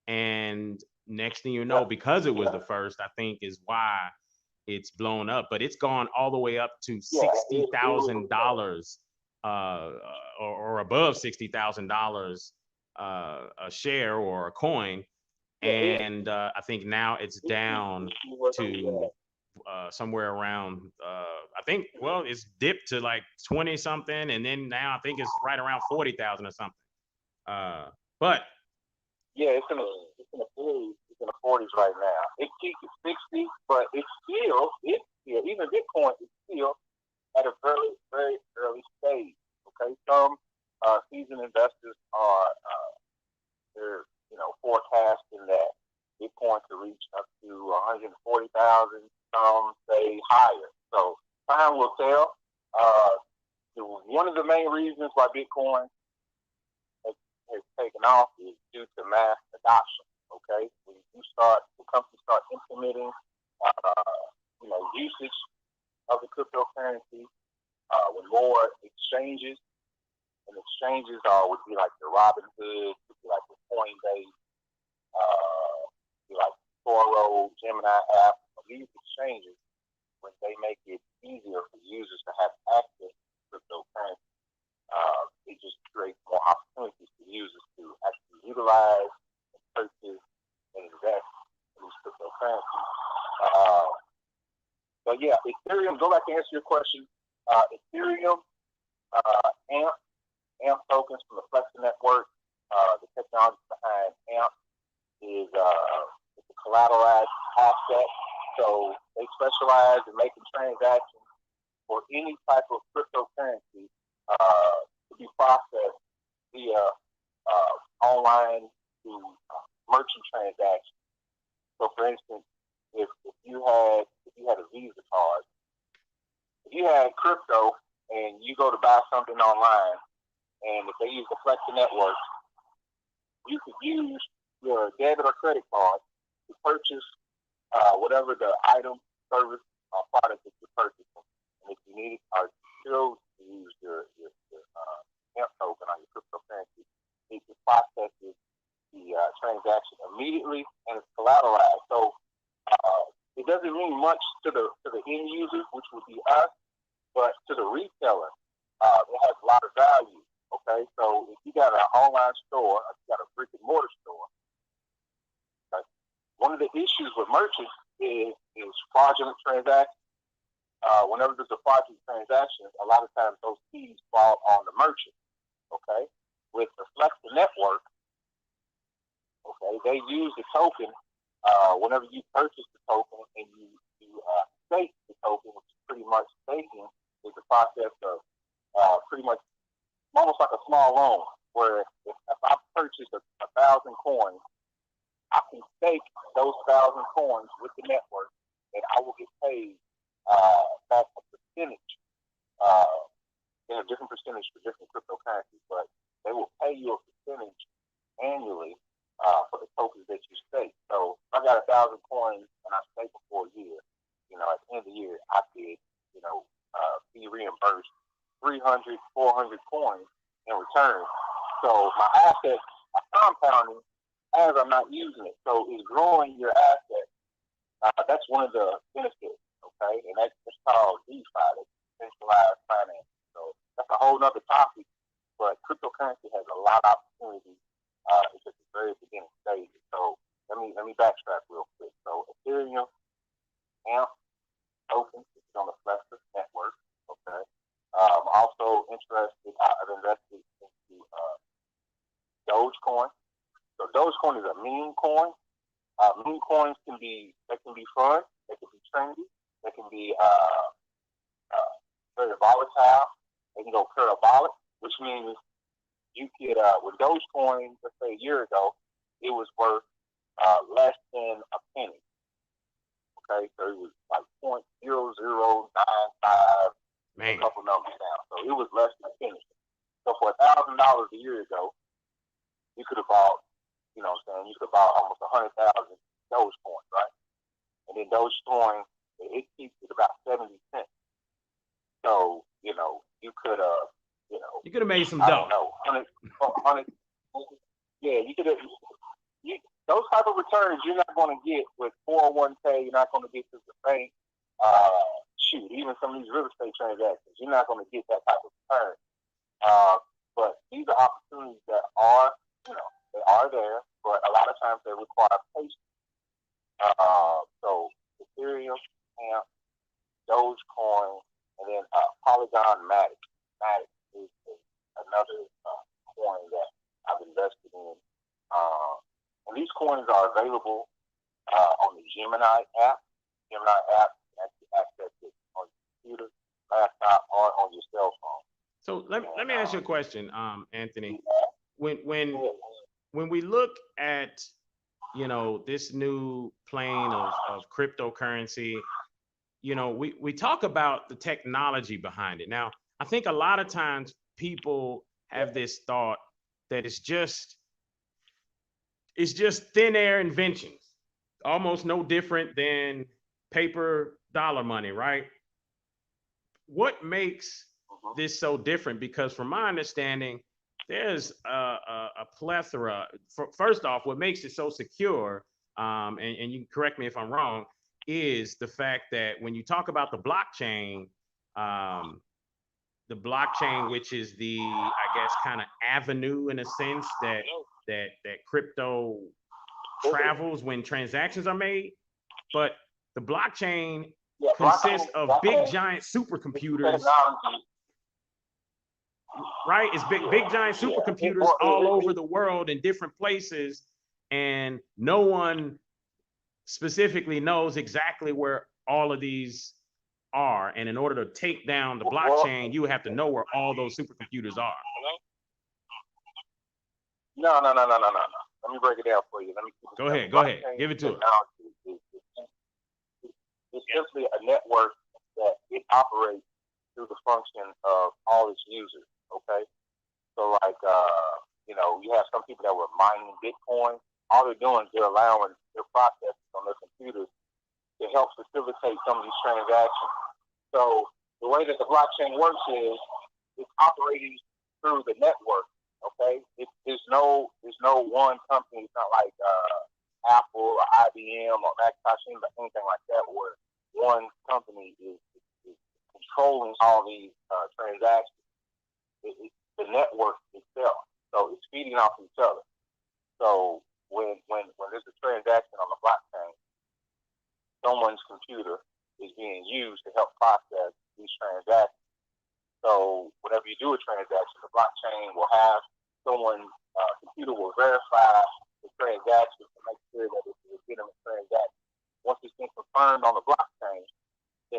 and next thing you know, because it was the first, I think is why it's blown up. But it's gone all the way up to $60,000 or above $60,000 a share or a coin, and I think now it's down to somewhere around I think, well, it's dipped to like 20 something, and then now I think it's right around 40,000 or something. But yeah, it's in the 40s right now. It peaked at 60, but it's still even Bitcoin is still at a very, very early stage. Okay, some seasoned investors are they're forecasting that Bitcoin to reach up to 140,000. Some say higher. So time will tell. One of the main reasons why Bitcoin has taken off is due to mass adoption. Okay, when the companies start implementing, usage of the cryptocurrency, when more exchanges, and exchanges would be like the Robinhood, would be like the Coinbase, be like Toro, Gemini app. These exchanges, when they make it easier for users to have access to cryptocurrency, it just creates more opportunities for users to actually utilize, and purchase, and invest in these cryptocurrencies. But yeah, Ethereum, go back and answer your question. Ethereum, AMP tokens from the Flex network, the technology behind AMP is it's a collateralized asset. So they specialize in making transactions for any type of cryptocurrency to be processed via online to merchant transactions. So, for instance, if you had a Visa card, if you had crypto and you go to buy something online, and if they use the Flex network, you could use your debit or credit card to purchase whatever the item, service, or product that you're purchasing. And if you need or still use your AMP token on your cryptocurrency, it processes the transaction immediately, and it's collateralized. So it doesn't mean much to the end user, which would be us, but to the retailer, it has a lot of value. Okay, so if you got an online store, if you got a brick and mortar store, okay, one of the issues with merchants is fraudulent transactions. Whenever there's a fraudulent transaction, a lot of times those fees fall on the merchant. Okay, with the Flex network, okay, they use the token whenever you purchase the token and you stake the token, which is pretty much staking, is the process of pretty much almost like a small loan, where if I purchase 1,000 coins, I can stake those 1,000 coins with the network, and I will get paid back a percentage, in a different percentage for different cryptocurrencies, but they will pay you a percentage annually for the tokens that you stake. So if I got 1,000 coins and I stake them for a year, at the end of the year, I could, be reimbursed 300, 400 coins in return. So my assets are compounding as I'm not using it. So it's growing your assets. That's one of the benefits, okay? And that's called DeFi, decentralized finance. So that's a whole nother topic, but cryptocurrency has a lot of opportunities. It's just the very beginning stages. So let me backtrack real quick. So Ethereum, AMP, token, is on the Flex network, okay? Also interested, I've invested into Dogecoin. So Dogecoin is a meme coin. Meme coins can be fun, they can be trendy, they can be very volatile, they can go parabolic, which means you could, with Dogecoin, let's say a year ago, it was worth less than a penny. Okay, so it was like 0.0095, a couple numbers down. So it was less than a penny. So for $1,000 a year ago, you could have bought, you could have bought almost 100,000 Dogecoin, right? And then Dogecoin, it keeps it about 70 cents. So, you could have, you could have made some I dough. don't know, 100, yeah, you could have. Those type of returns you're not going to get with 401k. You're not going to get to the bank. Even some of these real estate transactions, you're not going to get that type of return. But these are opportunities that are, they are there, but a lot of times they require patience. So Ethereum, AMP, Dogecoin, and then Polygon Matic. Matic is another coin that I've invested in. And these coins are available on the Gemini app. Gemini app, you can actually access it on your computer, laptop, or on your cell phone. So let me ask you a question, Anthony. When we look at this new plane of cryptocurrency, we talk about the technology behind it. Now, I think a lot of times people have this thought that it's just thin air inventions, almost no different than paper dollar money, right? What makes this so different? Because from my understanding, there's a plethora. First off, what makes it so secure, and you can correct me if I'm wrong, is the fact that when you talk about the blockchain, which is the, I guess, kind of avenue in a sense that crypto travels when transactions are made, but the blockchain consists of big giant supercomputers, right? It's big giant supercomputers all over the world in different places, and no one specifically knows exactly where all of these are. And in order to take down the blockchain, you have to know where all those supercomputers are. No. Let me break it down for you. Go ahead. Give it to us. It's simply a network that it operates through the function of all its users. Okay, so like you have some people that were mining Bitcoin. All they're doing is they're allowing their processors on their computers to help facilitate some of these transactions. So the way that the blockchain works is it's operating through the network. Okay, there's no one company. It's not like Apple or IBM or Macintosh or anything like that, where one company is controlling all these transactions. It's the network itself. So it's feeding off each other. So when there's a transaction on the blockchain, someone's computer is being used to help process these transactions. So whenever you do a transaction, the blockchain will have someone's computer will verify the transaction to make sure that it's a legitimate transaction. Once it's been confirmed on the blockchain,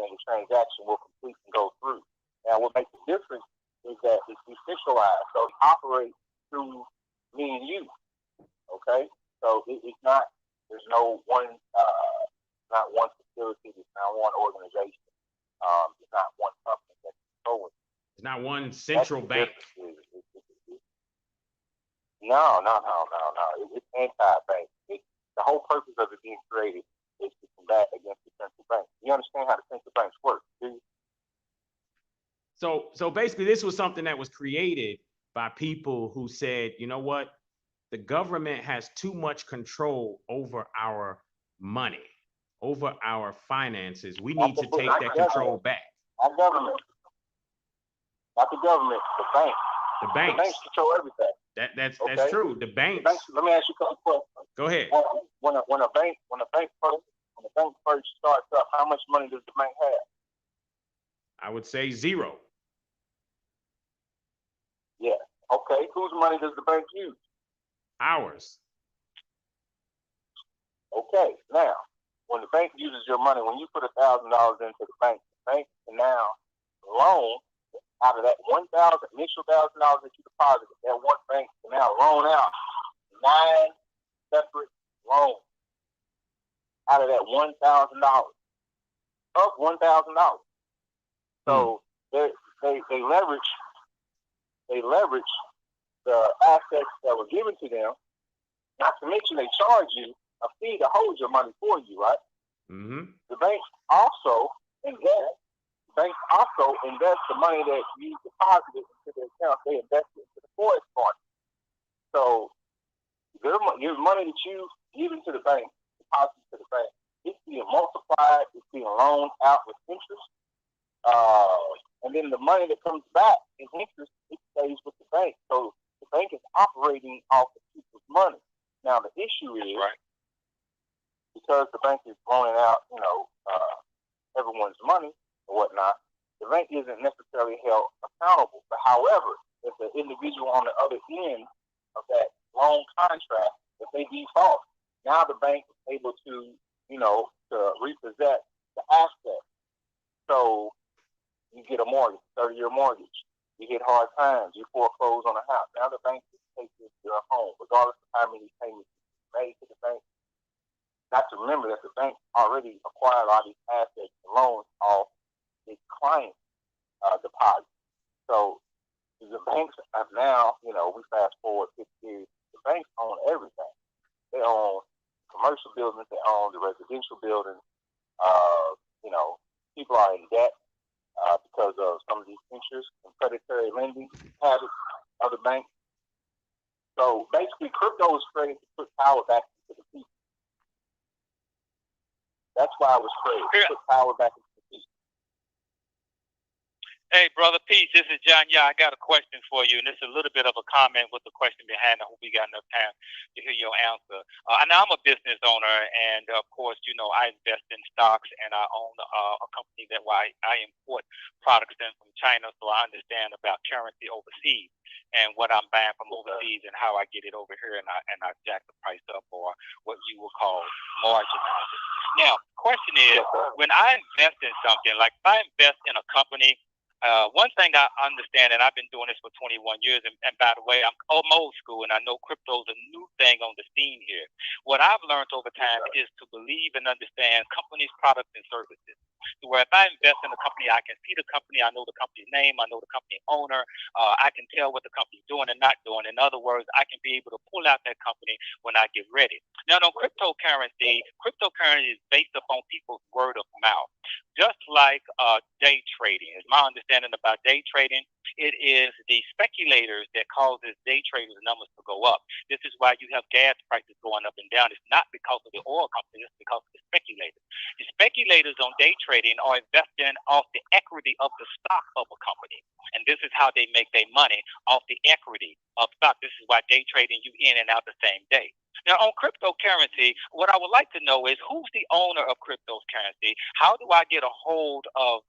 and the transaction will complete and go through. Now, what makes the difference is that it's decentralized, so it operates through me and you. Okay, so it's not. There's no one, not one facility. It's not one organization. It's not one company that's controlling. It's not one central bank. No. It's anti-bank. The whole purpose of it being created is to combat against the central bank. You understand how the central banks work, do you? So basically, this was something that was created by people who said, you know what, the government has too much control over our money, over our finances. We need to take that control back. Not government. Not the government. The bank. The banks. The banks control everything. That's true. The banks. Let me ask you a couple questions. Go ahead. When a bank first starts up, how much money does the bank have? I would say zero. Yeah. Okay. Whose money does the bank use? Ours. Okay. Now, when the bank uses your money, when you put $1,000 into the bank can now loan out of that initial $1,000 that you deposited. That one bank can now loan out 9 separate loans out of that $1,000. Of $1,000. So they leverage the assets that were given to them. Not to mention they charge you a fee to hold your money for you, right? Mm-hmm. The banks also invest the money that you deposited into their account. They invest it into the forex market. So your money that you give into the bank, deposit to the bank, it's being multiplied, it's being loaned out with interest. And then the money that comes back in interest, it stays with the bank. So the bank is operating off of people's money. Now the issue is, because the bank is loaning out, everyone's money or whatnot, the bank isn't necessarily held accountable. But however, if the individual on the other end of that loan contract, if they default, now the bank is able to, to repossess the asset. So you get a mortgage, 30-year mortgage. You hit hard times. You foreclose on a house. Now the bank just takes your home, regardless of how many payments you made to the bank. Not to remember that the bank already acquired all these assets and loans off its client deposits. So the banks have now, we fast forward 50 years, the banks own everything. They own commercial buildings, they own the residential buildings. People are in debt because of some of these interest and predatory lending habits of the bank. So basically, crypto was created to put power back into the people. That's why it was created, to put power back into the people. Hey, Brother Peace, this is John. Yeah, I got a question for you, and it's a little bit of a comment with the question behind. I hope we got enough time to hear your answer. I know I'm a business owner, and of course, I invest in stocks, and I own a company that I import products in from China, so I understand about currency overseas and what I'm buying from overseas and how I get it over here, and I jack the price up, or what you would call marginalize it. Now, question is, when I invest in something, like if I invest in a company, one thing I understand, and I've been doing this for 21 years, and by the way, I'm old school, and I know crypto is a new thing on the scene here. What I've learned over time is to believe and understand companies' products and services. So where if I invest in a company, I can see the company, I know the company's name, I know the company owner, I can tell what the company's doing and not doing. In other words, I can be able to pull out that company when I get ready. Now, on cryptocurrency is based upon people's word of mouth. Just like day trading, is my understanding about day trading. It is the speculators that causes day traders' numbers to go up. This is why you have gas prices going up and down. It's not because of the oil companies, it's because of the speculators. The speculators on day trading are investing off the equity of the stock of a company. And this is how they make their money, off the equity of stock. This is why day trading, you in and out the same day. Now, on cryptocurrency, what I would like to know is who's the owner of cryptocurrency? How do I get a hold of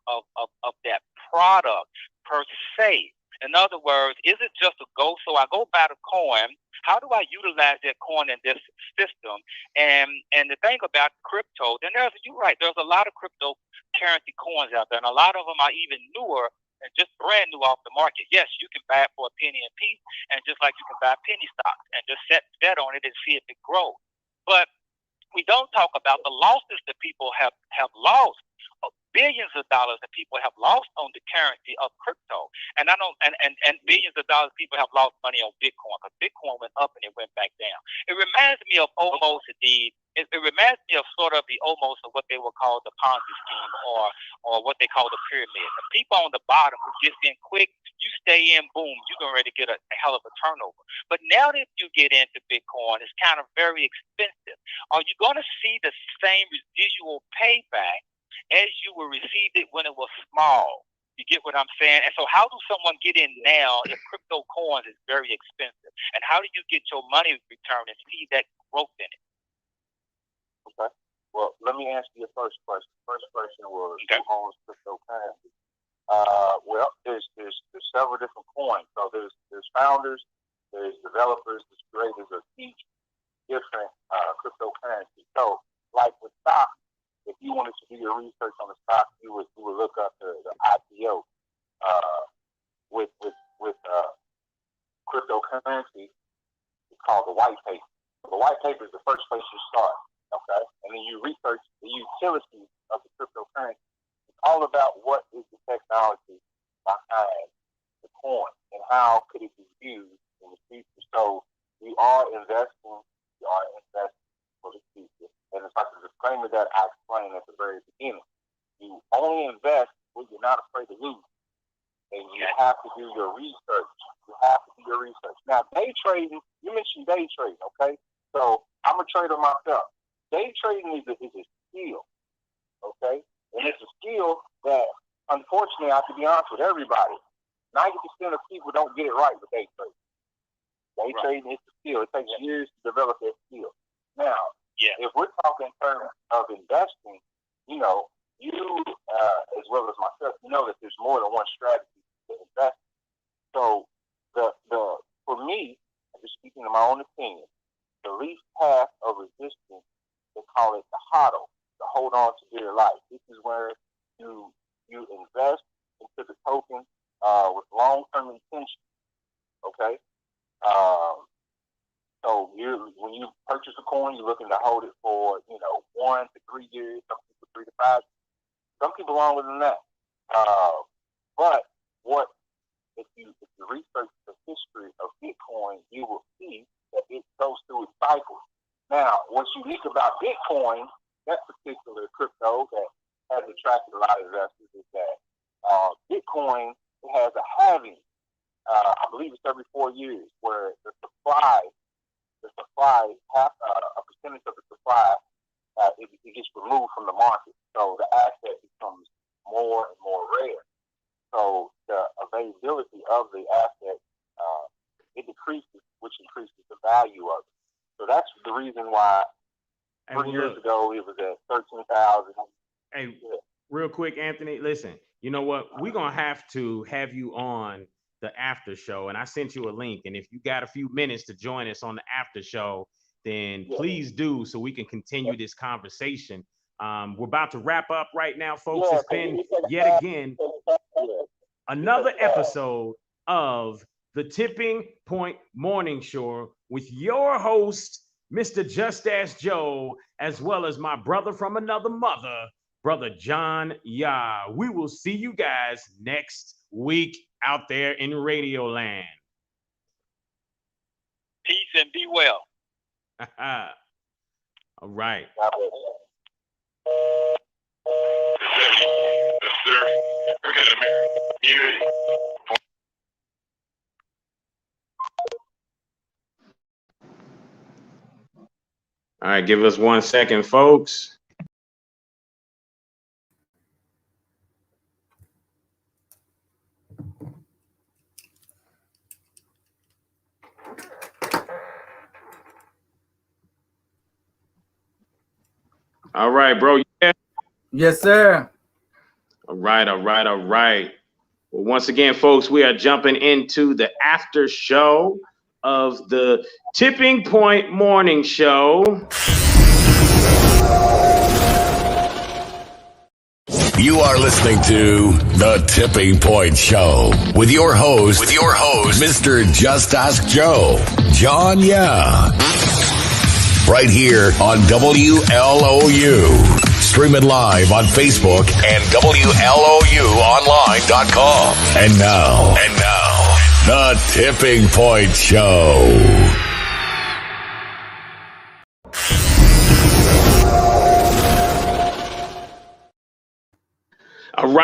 that product per se? In other words, is it just a go? So I go buy the coin. How do I utilize that coin in this system? And the thing about crypto, then you're right, there's a lot of cryptocurrency coins out there, and a lot of them are even newer and just brand new off the market. Yes, you can buy it for a penny a piece, and just like you can buy penny stocks and just bet on it and see if it grows. But we don't talk about the losses that people have lost. Billions of dollars that people have lost on the currency of crypto, and billions of dollars people have lost money on Bitcoin, because Bitcoin went up and it went back down. It reminds me of almost it reminds me of sort of what they would call the Ponzi scheme, or what they call the pyramid. The people on the bottom who gets in quick, you stay in, boom, you're going to get a hell of a turnover. But now that you get into Bitcoin, it's kind of very expensive. Are you going to see the same residual payback as you will receive it when it was small? You get what I'm saying? And so how do someone get in now if crypto coins is very expensive? And how do you get your money returned and see that growth in it? Okay. Well, let me answer your first question. First question was, who owns cryptocurrency? Well, there's several different coins. So there's founders, there's developers, there's creators of each different cryptocurrency. So like with stocks, if you wanted to do your research on the stock, you would look up the IPO. With cryptocurrency, it's called the white paper. So the white paper is the first place you start, okay? And then you research the utilities of the cryptocurrency. It's all about what is the technology behind the coin and how could it be used in the future. So you are investing for the future. And it's like the disclaimer that I explained at the very beginning. You only invest when you're not afraid to lose. And you have to do your research. Now, day trading, you mentioned day trading, okay? So I'm a trader myself. Day trading is a skill, okay? And it's a skill that, unfortunately, I have to be honest with everybody. 90% of people don't get it right with day trading. Day trading is a skill. It takes years to develop that skill. Now, if we're talking in terms of investing, you as well as myself, you know that there's more than one strategy to invest. So for me, just speaking to my own opinion, the least path of resistance, they call it the HODL, to hold on to dear life. This is where you invest into the token with long-term intention. Okay. So when you purchase a coin, you're looking to hold it for 1 to 3 years, some people 3 to 5 years, some people longer than that. But if you research the history of Bitcoin, you will see that it goes through its cycles. Now, what's unique about Bitcoin, that particular crypto that has attracted a lot of investors, is that Bitcoin has a halving. I believe it's every 4 years, where the supply, a percentage of the supply, it gets removed from the market. So the asset becomes more and more rare. So the availability of the asset, it decreases, which increases the value of it. So that's the reason why 3 years ago it was at 13,000. Hey, real quick, Anthony, listen, you know what? We're going to have you on the after show, and I sent you a link, and if you got a few minutes to join us on the after show, then please do, so we can continue this conversation. We're about to wrap up right now, folks. It's been yet again another episode of the Tipping Point Morning Show with your host, Mr. Just Ask Joe, as well as my brother from another mother, Brother John Yah. We will see you guys next week out there in Radio Land. Peace and be well. All right. All right, give us 1 second, folks. All right, bro. Yeah. Yes, sir. All right. Well, once again, folks, we are jumping into the after show of the Tipping Point Morning Show. You are listening to The Tipping Point Show with your host, Mr. Just Ask Joe, John Yeah. Right here on WLOU. Stream it live on Facebook and WLOUonline.com. And now, The Tipping Point Show. All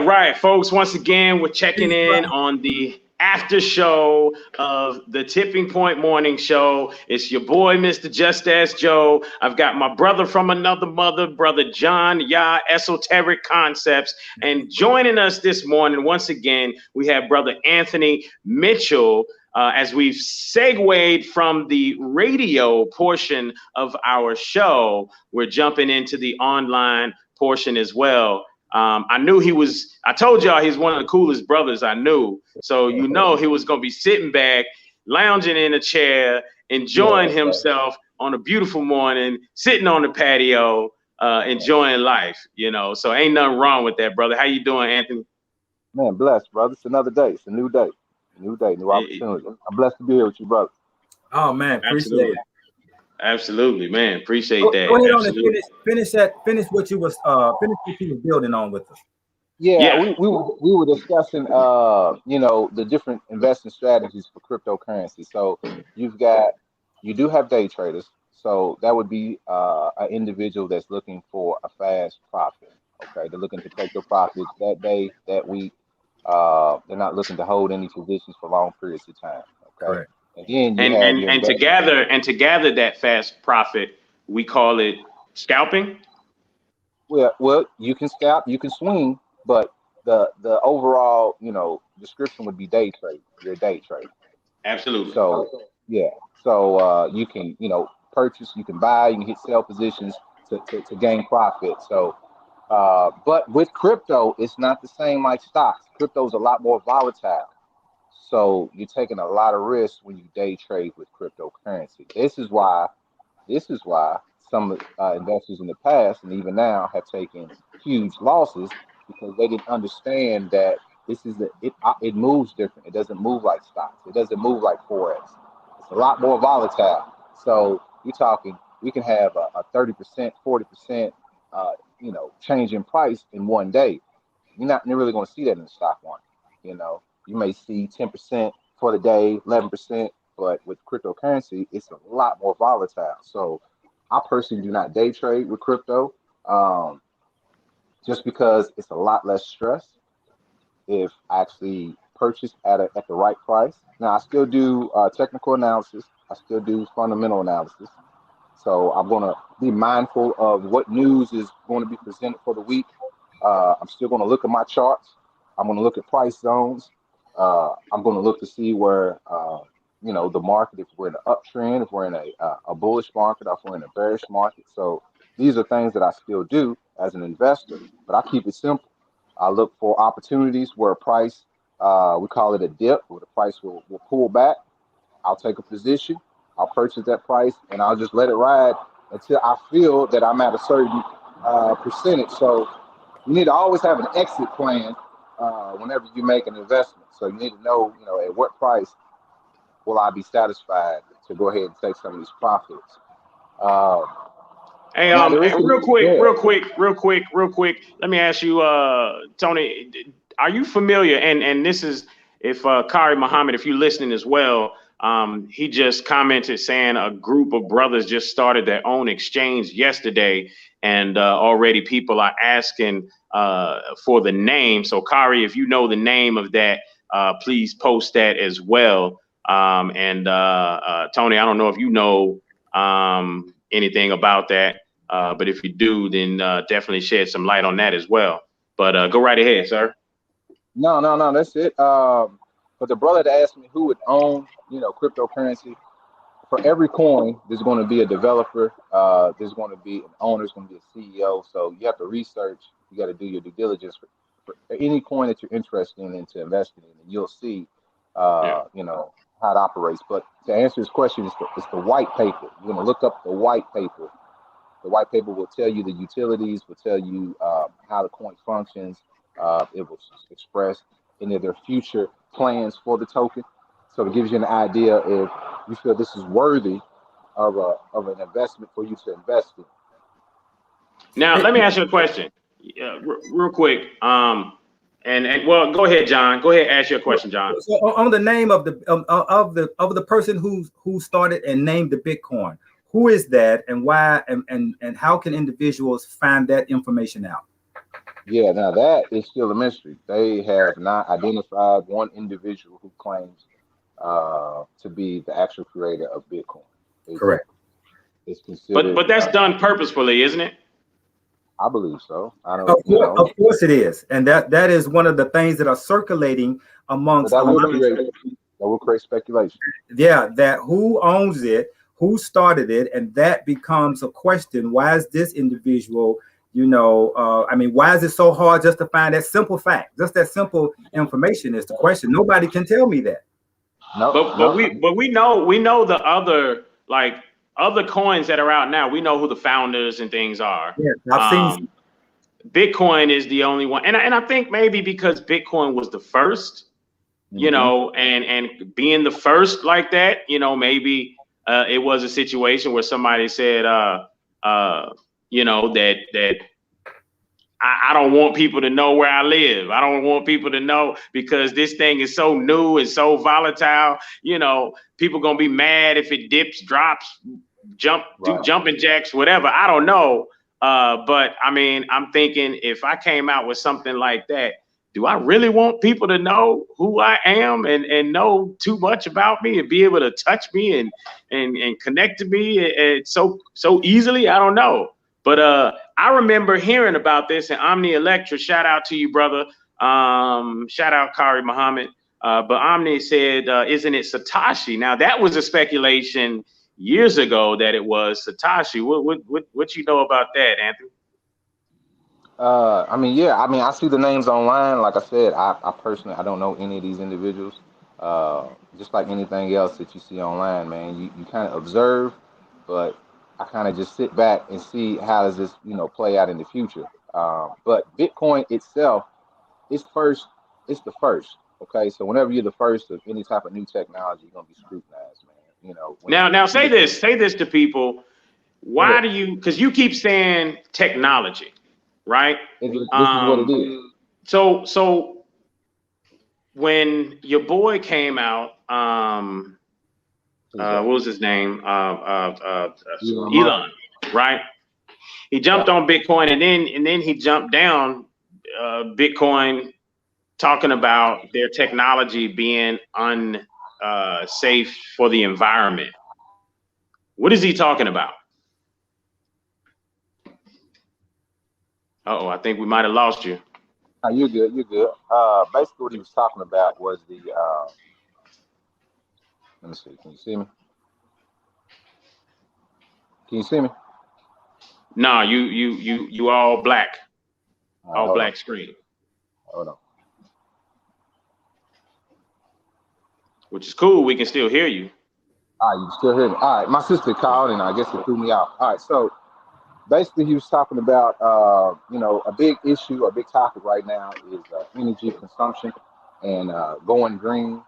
right, folks. Once again, we're checking in on the after show of the Tipping Point Morning Show. It's your boy, Mr. Just Ask Joe. I've got my brother from another mother, Brother John Yah, Esoteric Concepts. And joining us this morning, once again, we have Brother Anthony Mitchell. As we've segued from the radio portion of our show, we're jumping into the online portion as well. I told y'all he's one of the coolest brothers I knew. So, he was going to be sitting back, lounging in a chair, enjoying himself on a beautiful morning, sitting on the patio, enjoying life, So ain't nothing wrong with that, brother. How you doing, Anthony? Man, blessed, brother. It's another day. It's a new day. New opportunity. I'm blessed to be here with you, brother. Oh, man. Appreciate it. Absolutely, man. Appreciate that. Go ahead on and finish what you was building on with us. Yeah. We were discussing the different investment strategies for cryptocurrency. So you do have day traders. So that would be an individual that's looking for a fast profit. Okay, they're looking to take their profits that day, that week. They're not looking to hold any positions for long periods of time. Okay. Correct. And to gather that fast profit, we call it scalping. Well, you can scalp, you can swing, but the overall description would be day trade. You're a day trade. Absolutely. So you can purchase, you can buy, you can hit sell positions to gain profit. So but with crypto, it's not the same like stocks. Crypto is a lot more volatile. So you're taking a lot of risks when you day trade with cryptocurrency. This is why some investors in the past and even now have taken huge losses, because they didn't understand that it moves different. It doesn't move like stocks. It doesn't move like Forex. It's a lot more volatile. So you're talking, we can have a 30%, 40%, change in price in one day. You're not really going to see that in the stock market. You may see 10% for the day, 11%, but with cryptocurrency, it's a lot more volatile. So I personally do not day trade with crypto, just because it's a lot less stress if I actually purchase at the right price. Now, I still do technical analysis. I still do fundamental analysis. So I'm going to be mindful of what news is going to be presented for the week. I'm still going to look at my charts. I'm going to look at price zones. I'm going to look to see where, the market, if we're in an uptrend, if we're in a bullish market, or if we're in a bearish market. So these are things that I still do as an investor, but I keep it simple. I look for opportunities where a price, we call it a dip, where the price will pull back. I'll take a position. I'll purchase that price, and I'll just let it ride until I feel that I'm at a certain percentage. So you need to always have an exit plan whenever you make an investment. So you need to know, at what price will I be satisfied to go ahead and take some of these profits. Hey, real quick. Let me ask you, Tony, are you familiar? And this is, if Kari Muhammad, if you're listening as well, he just commented saying a group of brothers just started their own exchange yesterday, and already people are asking for the name. So Kari, if you know the name of that, please post that as well. And Tony, I don't know if you know anything about that, but if you do, then definitely shed some light on that as well. But go right ahead, sir. No, that's it. But the brother that asked me who would own, cryptocurrency, for every coin, there's going to be a developer, there's going to be an owner, there's going to be a CEO. So you have to research, you got to do your due diligence for any coin that you're interested in to invest in, and you'll see, you know, how it operates. But to answer his question, it's the white paper. You're gonna look up the white paper. The white paper will tell you the utilities, will tell you how the coin functions. It will express any of their future plans for the token. So it gives you an idea if you feel this is worthy of an investment for you to invest in. Now, let me ask you a question, real quick. And well, go ahead, John. Go ahead, ask your question, John. So on the name of the person who started and named the Bitcoin, who is that, and why, and how can individuals find that information out? Yeah, now that is still a mystery. They have not identified one individual who claims to be the actual creator of Bitcoin. Correct. It's considered, but that's done purposefully, isn't it? I believe so. I don't. Of course it is, and that is one of the things that are circulating amongst. That will create speculation. Yeah, that who owns it, who started it, and that becomes a question. Why is this individual? You know, I mean, why is it so hard just to find that simple fact? Just that simple information is the question. Nobody can tell me that. No, but we know the other coins that are out now. We know who the founders and things are. Yeah, I've seen. Bitcoin is the only one, and I think maybe because Bitcoin was the first, you know, and being the first like that, you know, maybe it was a situation where somebody said, you know, that I don't want people to know where I live. I don't want people to know because this thing is so new and so volatile. You know, people gonna be mad if it dips, drops, do jumping jacks, whatever. I don't know. But I mean, I'm thinking if I came out with something like that, do I really want people to know who I am and know too much about me and be able to touch me and connect to me so easily? I don't know. But I remember hearing about this, and Omni Electra, shout out to you, brother. Shout out Kari Muhammad. But Omni said, isn't it Satoshi? Now that was a speculation years ago that it was Satoshi. What you know about that, Anthony? I mean, yeah. I mean, I see the names online. Like I said, I personally, I don't know any of these individuals. Just like anything else that you see online, man, you kind of observe, but I kind of just sit back and see how does this, you know, play out in the future. But Bitcoin itself is first. It's the first. Okay, so whenever you're the first of any type of new technology, you're gonna be scrutinized, man. You know. Now say this to people. Why do you? Because you keep saying technology, right? This is what it is. So when your boy came out, what was his name? Elon, right? He jumped on Bitcoin, and then he jumped down Bitcoin, talking about their technology being unsafe for the environment. What is he talking about? I think we might have lost you. You're good. You're good. Basically, what he was talking about was the. Let me see. Can you see me? Can you see me? No, you all black. All black screen. Hold on. Which is cool. We can still hear you. All right, you can still hear me. All right, my sister called and I guess it threw me out. All right, so basically he was talking about, you know, a big issue, a big topic right now is energy consumption and going green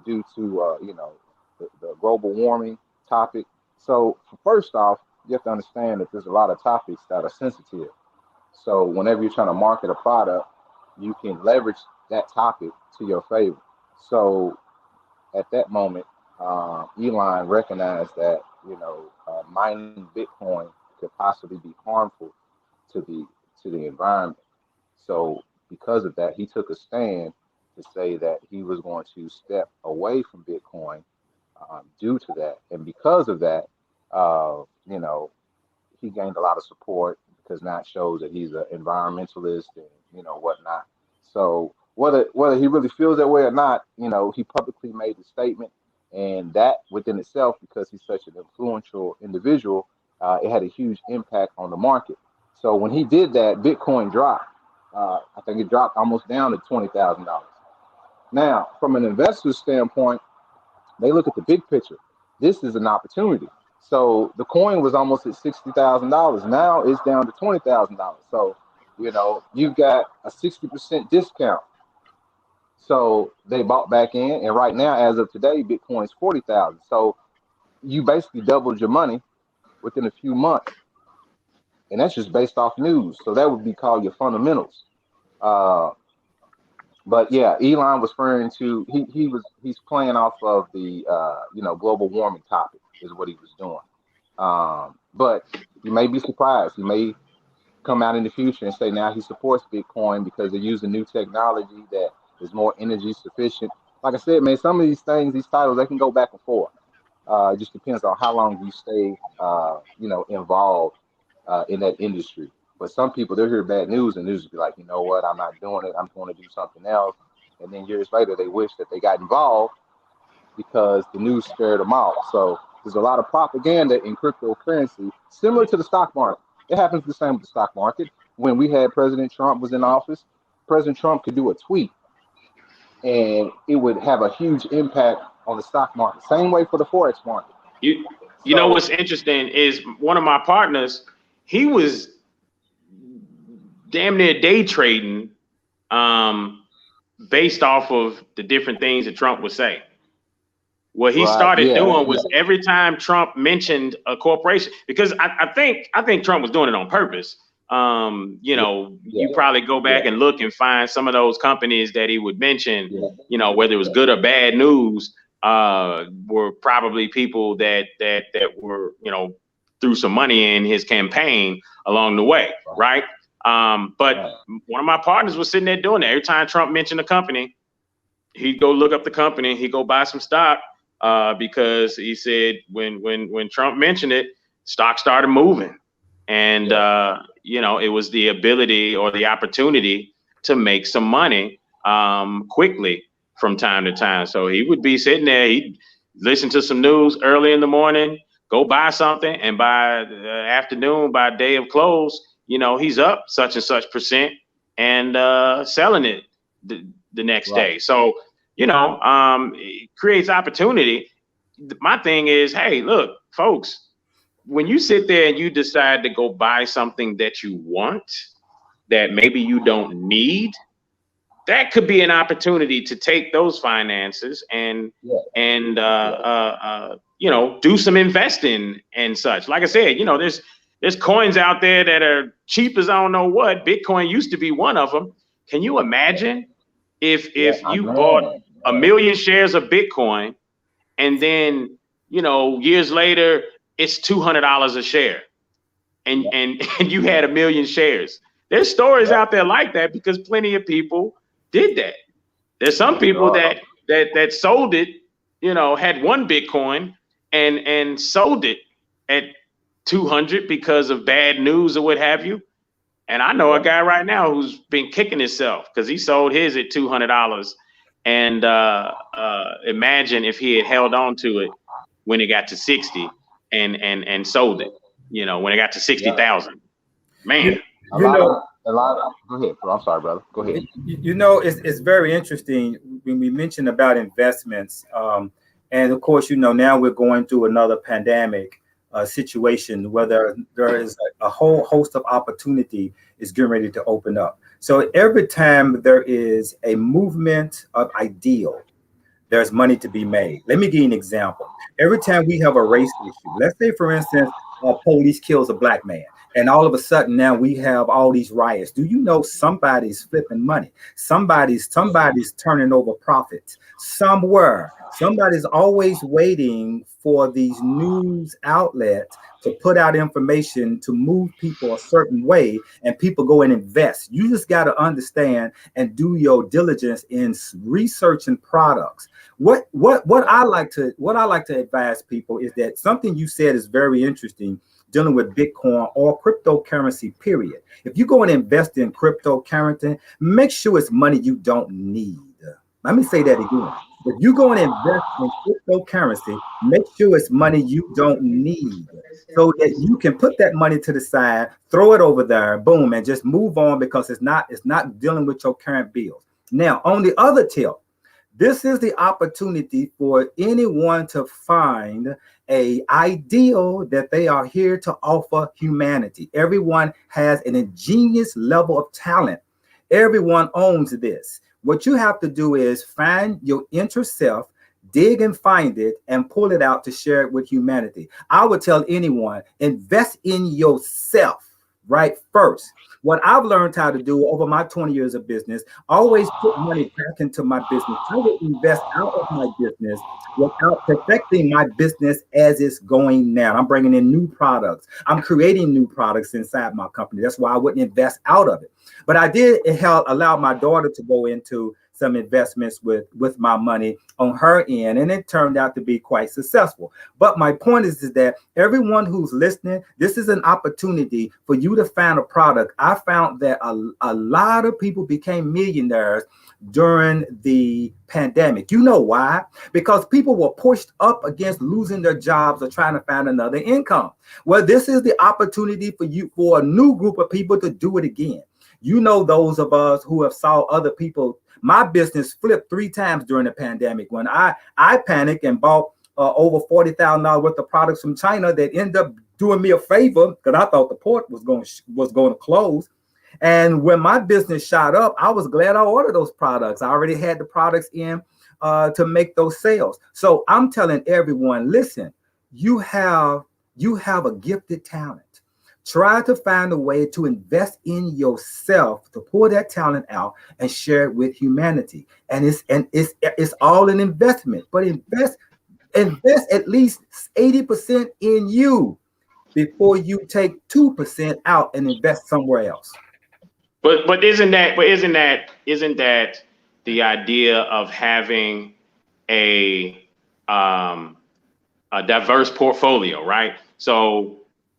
due to, you know, the global warming topic. So first off, you have to understand that there's a lot of topics that are sensitive. So whenever you're trying to market a product, you can leverage that topic to your favor. So at that moment, Elon recognized that, you know, mining Bitcoin could possibly be harmful to the environment. So because of that, he took a stand to say that he was going to step away from Bitcoin due to that. And because of that, you know, he gained a lot of support because now it shows that he's an environmentalist and, you know, whatnot. So whether he really feels that way or not, you know, he publicly made the statement, and that within itself, because he's such an influential individual, it had a huge impact on the market. So when he did that, Bitcoin dropped I think it dropped almost down to $20,000. Now, from an investor standpoint, they look at the big picture. This is an opportunity. So the coin was almost at $60,000. Now it's down to $20,000. So, you know, you've got a 60% discount. So they bought back in, and right now, as of today, Bitcoin is 40,000. So you basically doubled your money within a few months, and that's just based off news. So that would be called your fundamentals. But yeah, Elon was referring to he's playing off of the global warming topic is what he was doing. But you may be surprised. He may come out in the future and say now he supports Bitcoin because they're using new technology that is more energy sufficient. Like I said, man, some of these things, these titles, they can go back and forth. It just depends on how long you stay, involved in that industry. But some people, they'll hear bad news and news will be like, you know what, I'm not doing it. I'm going to do something else. And then years later, they wish that they got involved because the news scared them off. So there's a lot of propaganda in cryptocurrency, similar to the stock market. It happens the same with the stock market. When we had President Trump was in office, President Trump could do a tweet and it would have a huge impact on the stock market. Same way for the Forex market. You know what's interesting is one of my partners, he was damn near day trading based off of the different things that Trump would say. What he started doing was every time Trump mentioned a corporation, because I think Trump was doing it on purpose. You probably go back and look and find some of those companies that he would mention, whether it was good or bad news, were probably people that were, threw some money in his campaign along the way. Right. But one of my partners was sitting there doing that. Every time Trump mentioned a company, he'd go look up the company, he'd go buy some stock, because he said when Trump mentioned it, stock started moving. And, it was the ability or the opportunity to make some money quickly from time to time. So he would be sitting there, he'd listen to some news early in the morning, go buy something, and by the afternoon, by day of close, he's up such and such percent and selling it the next day. So, it creates opportunity. My thing is, hey, look, folks, when you sit there and you decide to go buy something that you want, that maybe you don't need, that could be an opportunity to take those finances and do some investing and such. Like I said, there's coins out there that are cheap as I don't know what. Bitcoin used to be one of them. Can you imagine if you bought 1 million shares of Bitcoin and then, years later, it's $200 a share and you had 1 million shares? There's stories out there like that because plenty of people did that. There's some people that sold it, had one Bitcoin and sold it at 200 because of bad news or what have you. And I know a guy right now who's been kicking himself because he sold his at $200. And imagine if he had held on to it when it got to 60 and sold it, when it got to 60,000. Man. A lot of, go ahead, bro. I'm sorry, brother. Go ahead. It's very interesting when we mention about investments. And of course, now we're going through another pandemic situation where there is a whole host of opportunity is getting ready to open up. So every time there is a movement of ideal, there's money to be made. Let me give you an example. Every time we have a race issue, let's say, for instance, a police kills a black man, and all of a sudden now we have all these riots. Do you know somebody's flipping money? Somebody's turning over profits somewhere. Somebody's always waiting for these news outlets to put out information to move people a certain way, and people go and invest. You just got to understand and do your diligence in researching products. What I like to advise people is that something you said is very interesting, dealing with Bitcoin or cryptocurrency, period. If you go and invest in cryptocurrency, make sure it's money you don't need. Let me say that again. If you go and invest in cryptocurrency, make sure it's money you don't need, so that you can put that money to the side, throw it over there, boom, and just move on, because it's not dealing with your current bills. Now, on the other tip, this is the opportunity for anyone to find an ideal that they are here to offer humanity. Everyone has an ingenious level of talent. Everyone owns this. What you have to do is find your inner self, dig and find it, and pull it out to share it with humanity. I would tell anyone, invest in yourself, right? First. What I've learned how to do over my 20 years of business, always put money back into my business. I would invest out of my business without perfecting my business as it's going now. I'm bringing in new products. I'm creating new products inside my company. That's why I wouldn't invest out of it. But I did allow my daughter to go into some investments with my money on her end, and it turned out to be quite successful. But my point is that everyone who's listening, this is an opportunity for you to find a product. I found that a lot of people became millionaires during the pandemic. You know why? Because people were pushed up against losing their jobs or trying to find another income. Well, this is the opportunity for a new group of people to do it again. You know, those of us who have saw other people, my business flipped 3 times during the pandemic when I panicked and bought over $40,000 worth of products from China that ended up doing me a favor, because I thought the port was going to close. And when my business shot up, I was glad I ordered those products. I already had the products in to make those sales. So I'm telling everyone, listen, you have a gifted talent. Try to find a way to invest in yourself, to pull that talent out and share it with humanity. And it's all an investment. But invest at least 80% in you before you take 2% out and invest somewhere else. But isn't that the idea of having a diverse portfolio, right? So,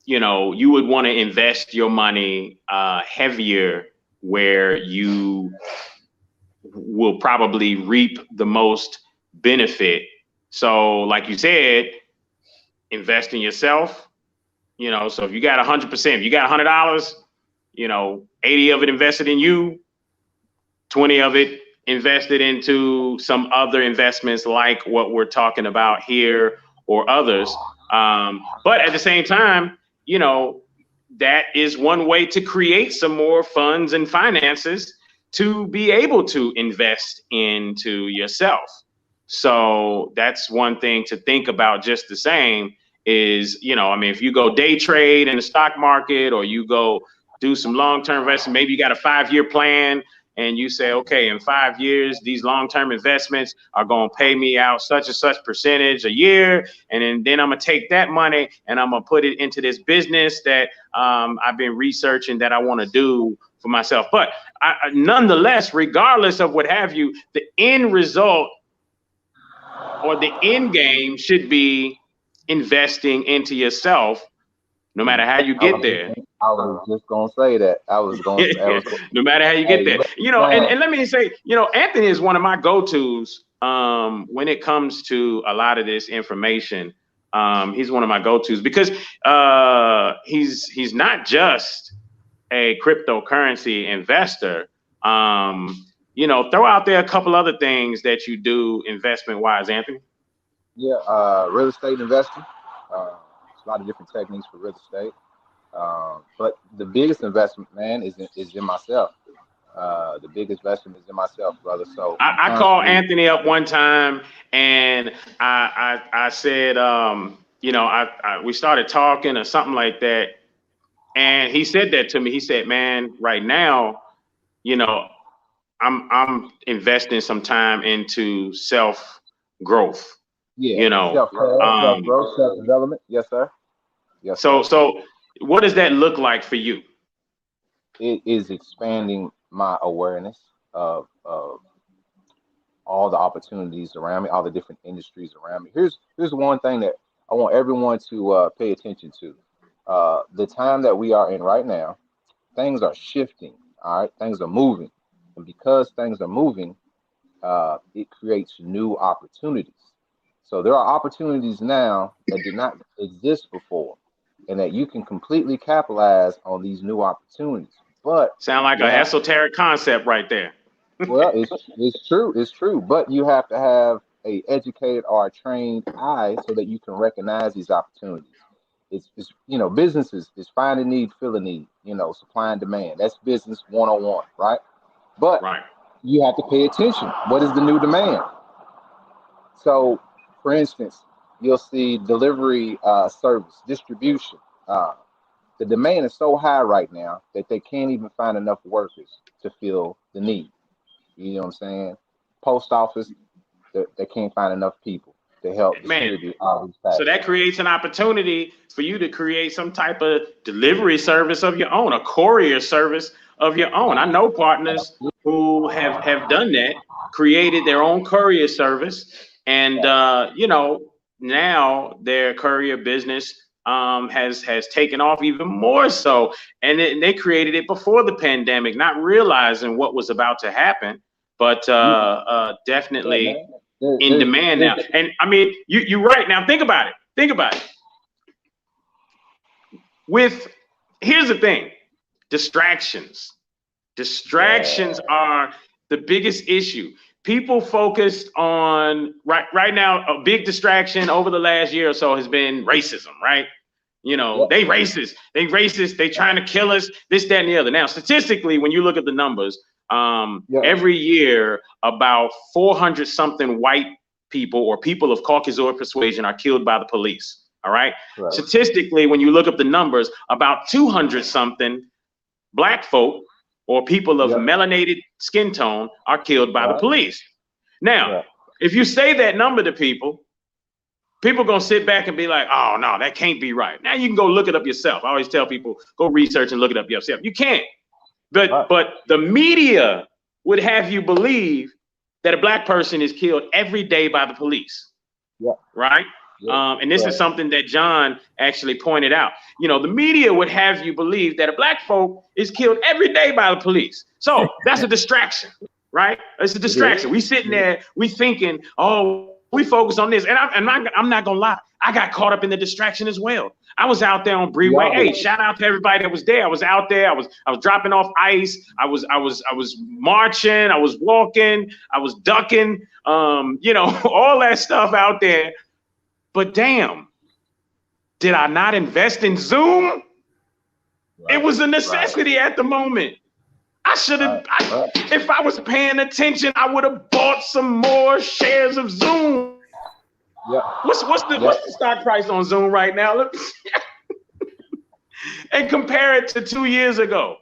you know, you would want to invest your money heavier where you will probably reap the most benefit. So like you said, invest in yourself, you know, so if you got 100%, if you got $100, you know, 80 of it invested in you, 20 of it invested into some other investments like what we're talking about here or others. But at the same time, you know, that is one way to create some more funds and finances to be able to invest into yourself. So that's one thing to think about just the same is, you know, I mean, if you go day trade in the stock market or you go do some long-term investment, maybe you got a 5-year plan and you say, okay, in 5 years, these long-term investments are going to pay me out such and such percentage a year. And then I'm going to take that money and I'm going to put it into this business that I've been researching that I want to do for myself. But nonetheless, regardless of what have you, the end result or the end game should be investing into yourself, no matter how you get there. I was just gonna say that. No matter how you get there, you know. And let me say, you know, Anthony is one of my go-tos when it comes to a lot of this information. He's one of my go-tos because he's not just a cryptocurrency investor. You know, throw out there a couple other things that you do investment-wise, Anthony. Yeah, real estate investing. There's a lot of different techniques for real estate. But the biggest investment, man, is in myself. The biggest investment is in myself, brother. So I called Anthony up one time and I said, you know, we started talking or something like that. And he said that to me. He said, man, right now, you know, I'm investing some time into self-growth. Yeah, you know, self-growth, self-development. Yes, sir. Yes. So what does that look like for you? It is expanding my awareness of all the opportunities around me, all the different industries around me. Here's one thing that I want everyone to pay attention to. The time that we are in right now, things are shifting. All right, things are moving, and because things are moving, it creates new opportunities. So there are opportunities now that did not exist before, and that you can completely capitalize on these new opportunities. But Sound like you an have, esoteric concept right there. well, it's true. But you have to have a educated or a trained eye so that you can recognize these opportunities. It's business is find a need, fill a need. Supply and demand. That's business 101, right? But Right. you have to pay attention. What is the new demand? So, for instance, you'll see delivery service, distribution. The demand is so high right now that they can't even find enough workers to fill the need. You know what I'm saying? Post office, they can't find enough people to help Man, distribute all these so packages. that creates an opportunity for you to create some type of delivery service of your own, a courier service of your own. I know partners who have done that, created their own courier service, and now their courier business has taken off even more so, and they created it before the pandemic, not realizing what was about to happen, but definitely in demand now. And I mean, you're right. Now think about it. Here's the thing: distractions are the biggest issue. People focused on right now. A big distraction over the last year or so has been racism, right? They racist. They trying to kill us. This, that, and the other. Now, statistically, when you look at the numbers, every year about 400 something white people or people of Caucasoid persuasion are killed by the police. All right. Statistically, when you look up the numbers, about 200 something black folk or people of melanated skin tone are killed by the police. Now, if you say that number to people gonna sit back and be like, oh no, that can't be right. Now you can go look it up yourself. I always tell people, go research and look it up yourself. You can't. But the media would have you believe that a black person is killed every day by the police. Right? And this is something that John actually pointed out. The media would have you believe that a black folk is killed every day by the police. So that's a distraction, right? It's a distraction. We sitting there, we thinking, oh, we focus on this. And I'm not gonna lie, I got caught up in the distraction as well. I was out there on Breeway. Hey, shout out to everybody that was there. I was out there. I was dropping off ice. I was marching. I was walking. I was ducking. All that stuff out there. But damn, did I not invest in Zoom? It was a necessity at the moment. I should have. If I was paying attention, I would have bought some more shares of Zoom. What's the stock price on Zoom right now? And compare it to 2 years ago.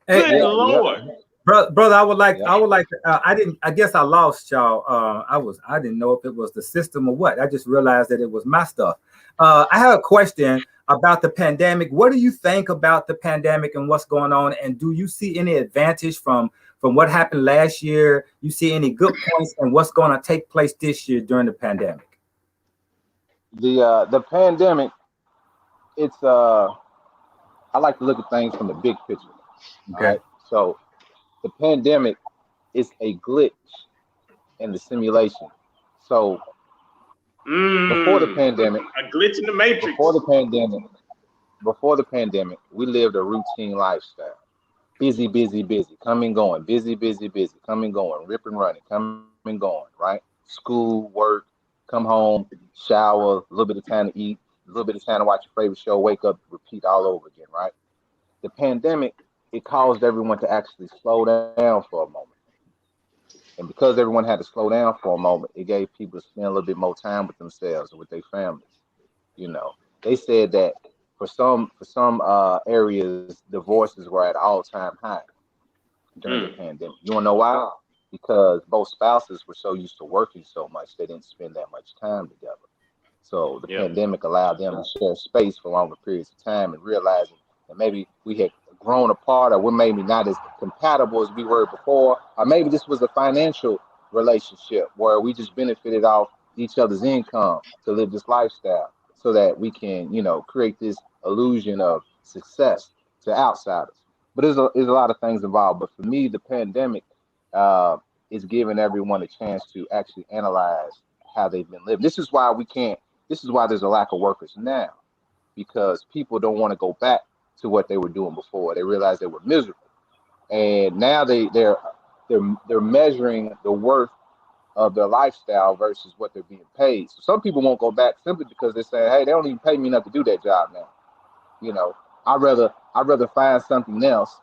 Good Lord. Brother, I would like to, I guess I lost y'all. I didn't know if it was the system or what. I just realized that it was my stuff. I have a question about the pandemic. What do you think about the pandemic and what's going on? And do you see any advantage from what happened last year? You see any good points and what's going to take place this year during the pandemic? The pandemic, it's I like to look at things from the big picture. Okay. Right? So the pandemic is a glitch in the simulation. So before the pandemic, a glitch in the matrix. Before the pandemic, we lived a routine lifestyle. Busy, coming, going, busy, coming, going, rip and running, coming, going, right? School, work, come home, shower, a little bit of time to eat, a little bit of time to watch your favorite show, wake up, repeat all over again, right? The pandemic, it caused everyone to actually slow down for a moment. And because everyone had to slow down for a moment, it gave people to spend a little bit more time with themselves and with their families. They said that for some areas, divorces were at all-time high during the pandemic. You want to know why? Because both spouses were so used to working so much, they didn't spend that much time together. So the pandemic allowed them to share space for longer periods of time and realizing that maybe we had grown apart, or we're maybe not as compatible as we were before, or maybe this was a financial relationship where we just benefited off each other's income to live this lifestyle so that we can, create this illusion of success to outsiders. But there's a lot of things involved. But for me, the pandemic, it's giving everyone a chance to actually analyze how they've been living. This is why there's a lack of workers now, because people don't want to go back to what they were doing before. They realize they were miserable. And now they're measuring the worth of their lifestyle versus what they're being paid. So some people won't go back simply because they say, hey, they don't even pay me enough to do that job now. You know, I'd rather find something else.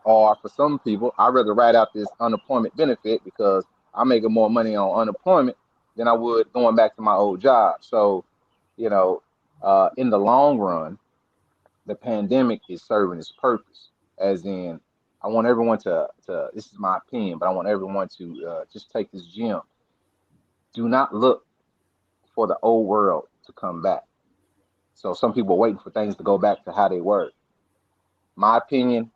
Or for some people, I'd rather write out this unemployment benefit because I'm making more money on unemployment than I would going back to my old job. So, you know, in the long run, the pandemic is serving its purpose, as in, I want everyone to this is my opinion, but I want everyone to just take this gem. Do not look for the old world to come back. So some people are waiting for things to go back to how they were. My opinion,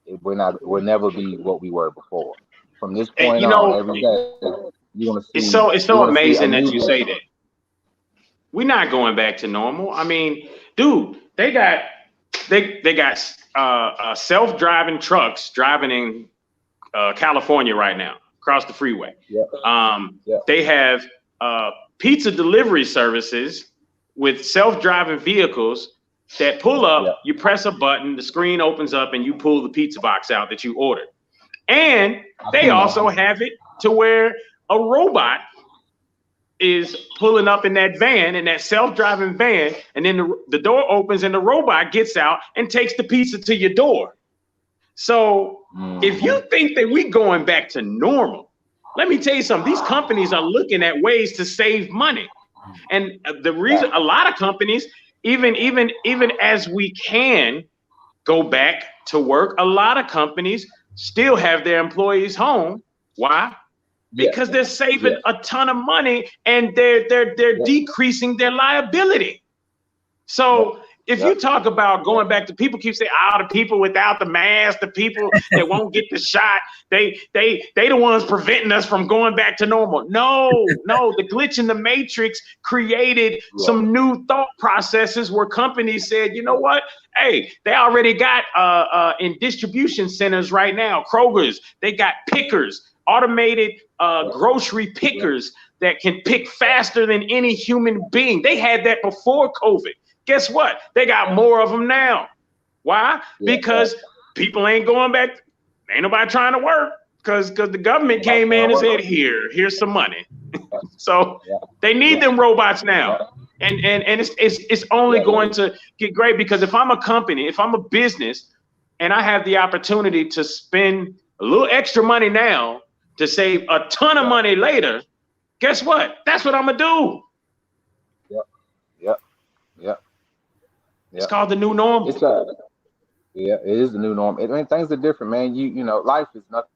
we'll never be what we were before. From this point on, every day, you're gonna see. It's so amazing that you say that. We're not going back to normal. I mean, dude, they got self-driving trucks driving in California right now across the freeway. They have pizza delivery services with self-driving vehicles that pull up, you press a button, the screen opens up, and you pull the pizza box out that you ordered. And they also have it to where a robot is pulling up in that van, in that self-driving van, and then the door opens and the robot gets out and takes the pizza to your door. So if you think that we going back to normal, let me tell you something. These companies are looking at ways to save money. And the reason a lot of companies, even as we can go back to work, a lot of companies still have their employees home. Why? Because they're saving a ton of money and they're decreasing their liability. So if you talk about going back to, people keep saying, the people without the mask, the people that won't get the shot, they the ones preventing us from going back to normal. No, the glitch in the matrix created some new thought processes where companies said, you know what? Hey, they already got in distribution centers right now, Kroger's, they got pickers, automated grocery pickers that can pick faster than any human being. They had that before COVID. Guess what? They got more of them now. Why? Because people ain't going back. Ain't nobody trying to work because the government came in and said, here's some money. So they need them robots now. And it's only going to get great, because if I'm a company, if I'm a business, and I have the opportunity to spend a little extra money now to save a ton of money later, guess what? That's what I'm gonna do. It's called the new normal. It is the new norm. I mean, things are different, man. You know, life is nothing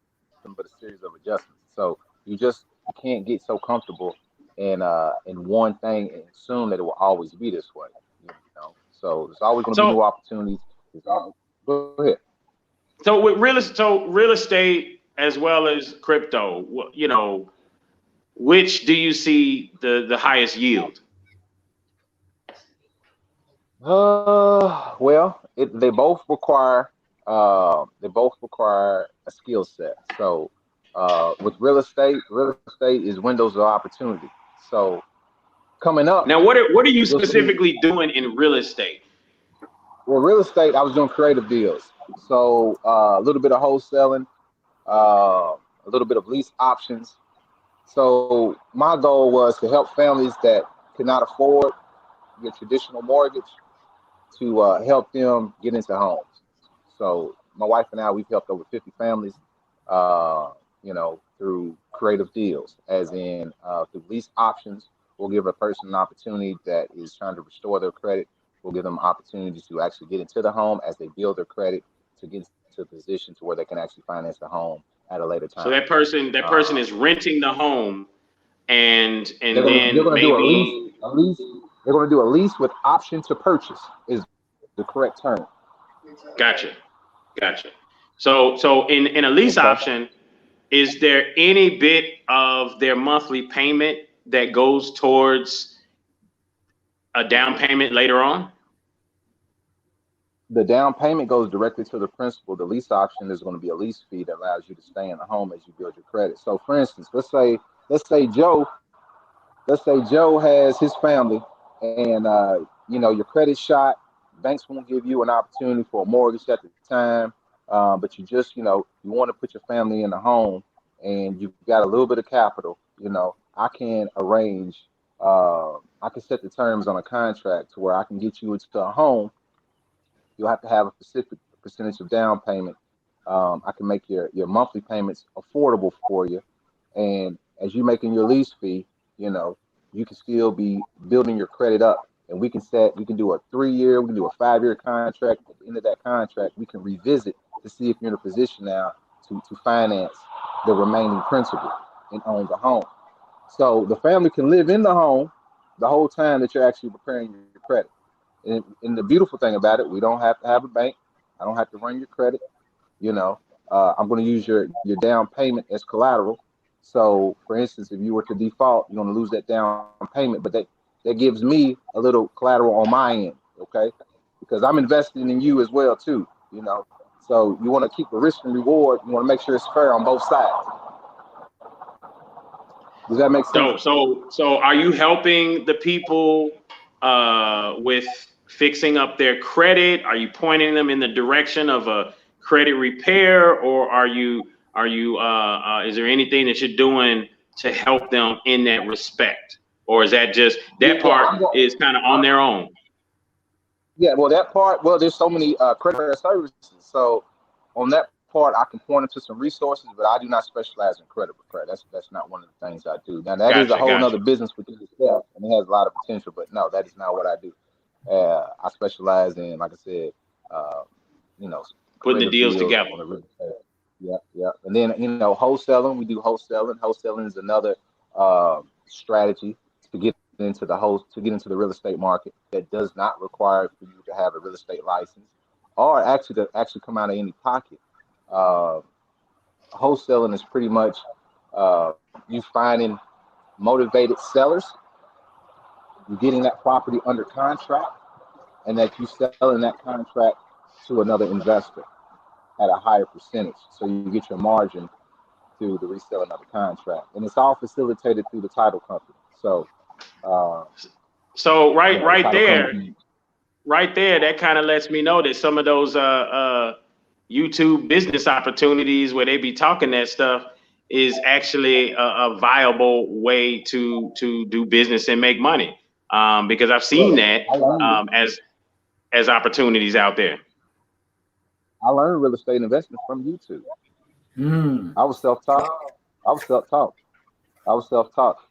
but a series of adjustments. So you can't get so comfortable in one thing and assume that it will always be this way. You know, so there's always going to be new opportunities. Go ahead. So with real estate as well as crypto, you know, which do you see the highest yield? Well, they both require a skill set. So with real estate is windows of opportunity. So coming up now, what are you specifically doing in real estate? Well, real estate, I was doing creative deals. So a little bit of wholesaling, a little bit of lease options. So my goal was to help families that could not afford your traditional mortgage, to help them get into homes. So my wife and I, we've helped over 50 families, you know, through creative deals, as in through lease options. We'll give a person an opportunity that is trying to restore their credit. We'll give them opportunities to actually get into the home as they build their credit to get to a position to where they can actually finance the home at a later time. So that person is renting the home, and then they're going to do a lease. They're going to do a lease with option to purchase is the correct term. Gotcha. So in a lease option, is there any bit of their monthly payment that goes towards a down payment later on? The down payment goes directly to the principal. The lease option is going to be a lease fee that allows you to stay in the home as you build your credit. So, for instance, let's say Joe has his family, and your credit's shot. Banks won't give you an opportunity for a mortgage at the time, but you want to put your family in the home, and you've got a little bit of capital. I can arrange. I can set the terms on a contract to where I can get you into a home. You'll have to have a specific percentage of down payment. I can make your monthly payments affordable for you, and as you're making your lease fee, you can still be building your credit up. And we can do a 3-year, we can do a 5-year contract. At the end of that contract, we can revisit to see if you're in a position now to finance the remaining principal and own the home. So the family can live in the home the whole time that you're actually preparing your credit. And the beautiful thing about it, we don't have to have a bank. I don't have to run your credit. I'm going to use your down payment as collateral. So, for instance, if you were to default, you're going to lose that down payment, but that gives me a little collateral on my end, okay? Because I'm investing in you as well, too, So you want to keep the risk and reward. You want to make sure it's fair on both sides. Does that make sense? So are you helping the people with fixing up their credit? Are you pointing them in the direction of a credit repair, or is there anything that you're doing to help them in that respect? Or is that just that part is kind of on their own? Yeah, well, that part, there's so many credit repair services. So on that part, I can point them to some resources, but I do not specialize in credit repair. That's not one of the things I do. Now, that is a whole other business within itself, and it has a lot of potential, but no, that is not what I do. I specialize in, like I said, putting the deals together. Yeah. And then, wholesaling, we do wholesaling. Wholesaling is another strategy to get into the real estate market that does not require for you to have a real estate license or actually come out of any pocket. Wholesaling is pretty much you finding motivated sellers, you getting that property under contract, and that you selling that contract to another investor at a higher percentage. So you get your margin through the reselling of the contract. And it's all facilitated through the title company. So right there, that kind of lets me know that some of those YouTube business opportunities where they be talking that stuff is actually a viable way to do business and make money. Because I've seen that as opportunities out there. I learned real estate investment from YouTube. I was self-taught.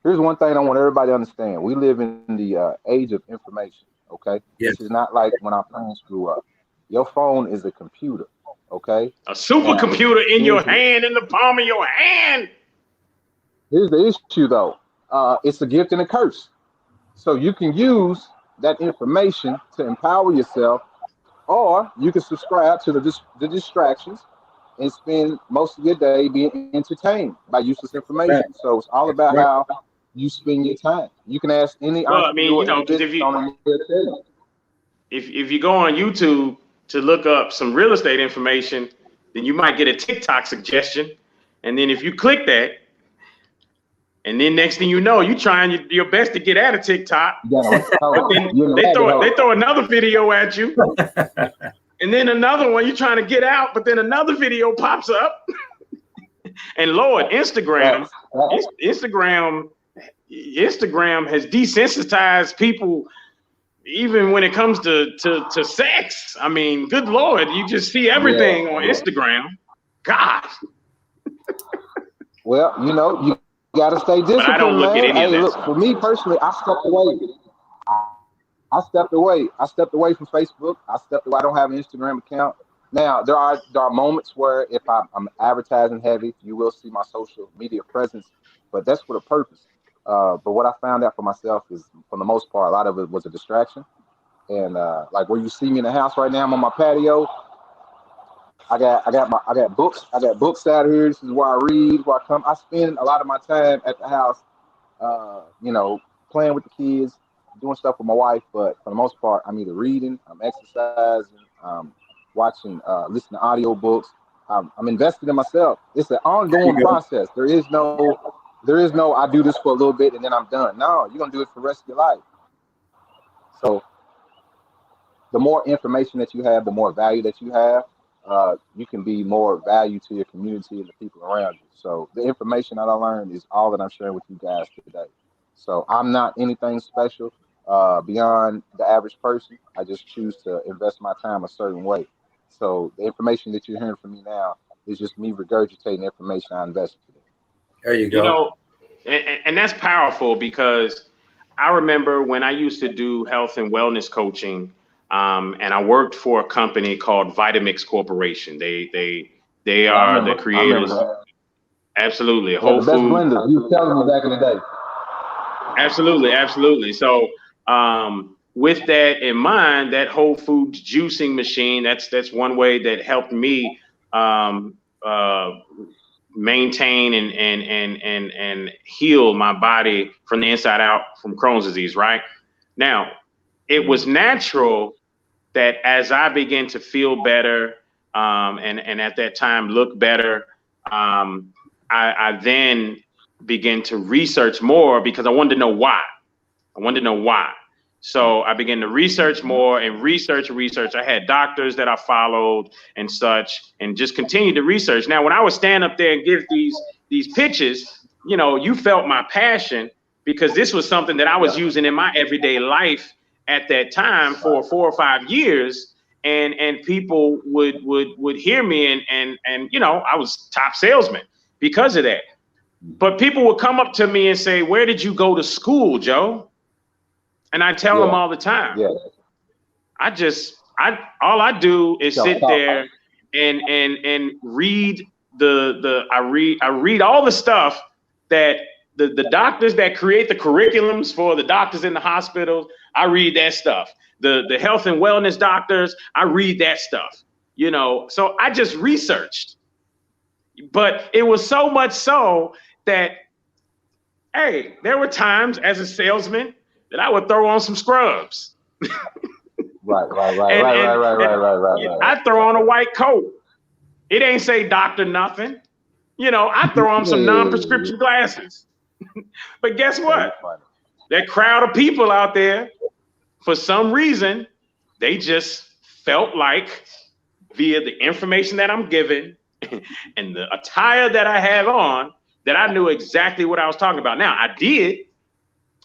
Here's one thing I want everybody to understand. We live in the age of information, okay? Yes. This is not like when our parents grew up. Your phone is a computer, okay? A supercomputer in your hand, in the palm of your hand. Here's the issue, though. It's a gift and a curse. So you can use that information to empower yourself, or you can subscribe to the distractions and spend most of your day being entertained by useless information. Right. So it's all about how you spend your time. You can ask any entrepreneur. If you go on YouTube to look up some real estate information, then you might get a TikTok suggestion. And then if you click that, and then next thing you know, you're trying your best to get out of TikTok. But then they throw another video at you. And then another one, you're trying to get out, but then another video pops up. And Lord, Instagram has desensitized people, even when it comes to sex. I mean, good Lord, you just see everything on Instagram. God. Well, you gotta stay disciplined. But I don't look at any of that. Look, for me personally, I stepped away. I stepped away from Facebook. I don't have an Instagram account. Now, there are moments where if I'm advertising heavy, you will see my social media presence, but that's for the purpose. But what I found out for myself is, for the most part, a lot of it was a distraction. And like where you see me in the house right now, I'm on my patio. I got books. I got books out here. This is where I read, where I come. I spend a lot of my time at the house, playing with the kids, doing stuff with my wife. But for the most part, I'm either reading, I'm exercising, watching, listening to audiobooks. I'm invested in myself. It's an ongoing process. There is no I do this for a little bit and then I'm done. No, you're gonna do it for the rest of your life. So the more information that you have, the more value that you have, you can be more value to your community and the people around you. So the information that I learned is all that I'm sharing with you guys today. So I'm not anything special beyond the average person. I just choose to invest my time a certain way. So the information that you're hearing from me now is just me regurgitating information I invested in. There you go. You know, and that's powerful, because I remember when I used to do health and wellness coaching, and I worked for a company called Vitamix Corporation. They are the creators. Absolutely. Whole the best Food. blenders. You were telling me back in the day. Absolutely. So with that in mind, that Whole Foods juicing machine, that's one way that helped me maintain and heal my body from the inside out from Crohn's disease. Right now, it was natural that as I began to feel better and at that time look better, I then began to research more, because I wanted to know why. So I began to research more and research. I had doctors that I followed and such, and just continued to research. Now, when I would stand up there and give these pitches, you know, you felt my passion, because this was something that I was using in my everyday life at that time for 4 or 5 years. And people would hear me and you know, I was top salesman because of that. But people would come up to me and say, "Where did you go to school, Joe?" And I tell them all the time, all I do is sit there and read I read all the stuff that the doctors that create the curriculums for the doctors in the hospitals. I read that stuff. The health and wellness doctors, I read that stuff, you know. So I just researched, but it was so much so that, hey, there were times as a salesman that I would throw on some scrubs. Right. I throw on a white coat. It ain't say doctor nothing. You know, I throw on some non-prescription glasses. But guess what? That crowd of people out there, for some reason, they just felt like, via the information that I'm given and the attire that I have on, that I knew exactly what I was talking about. Now, I did,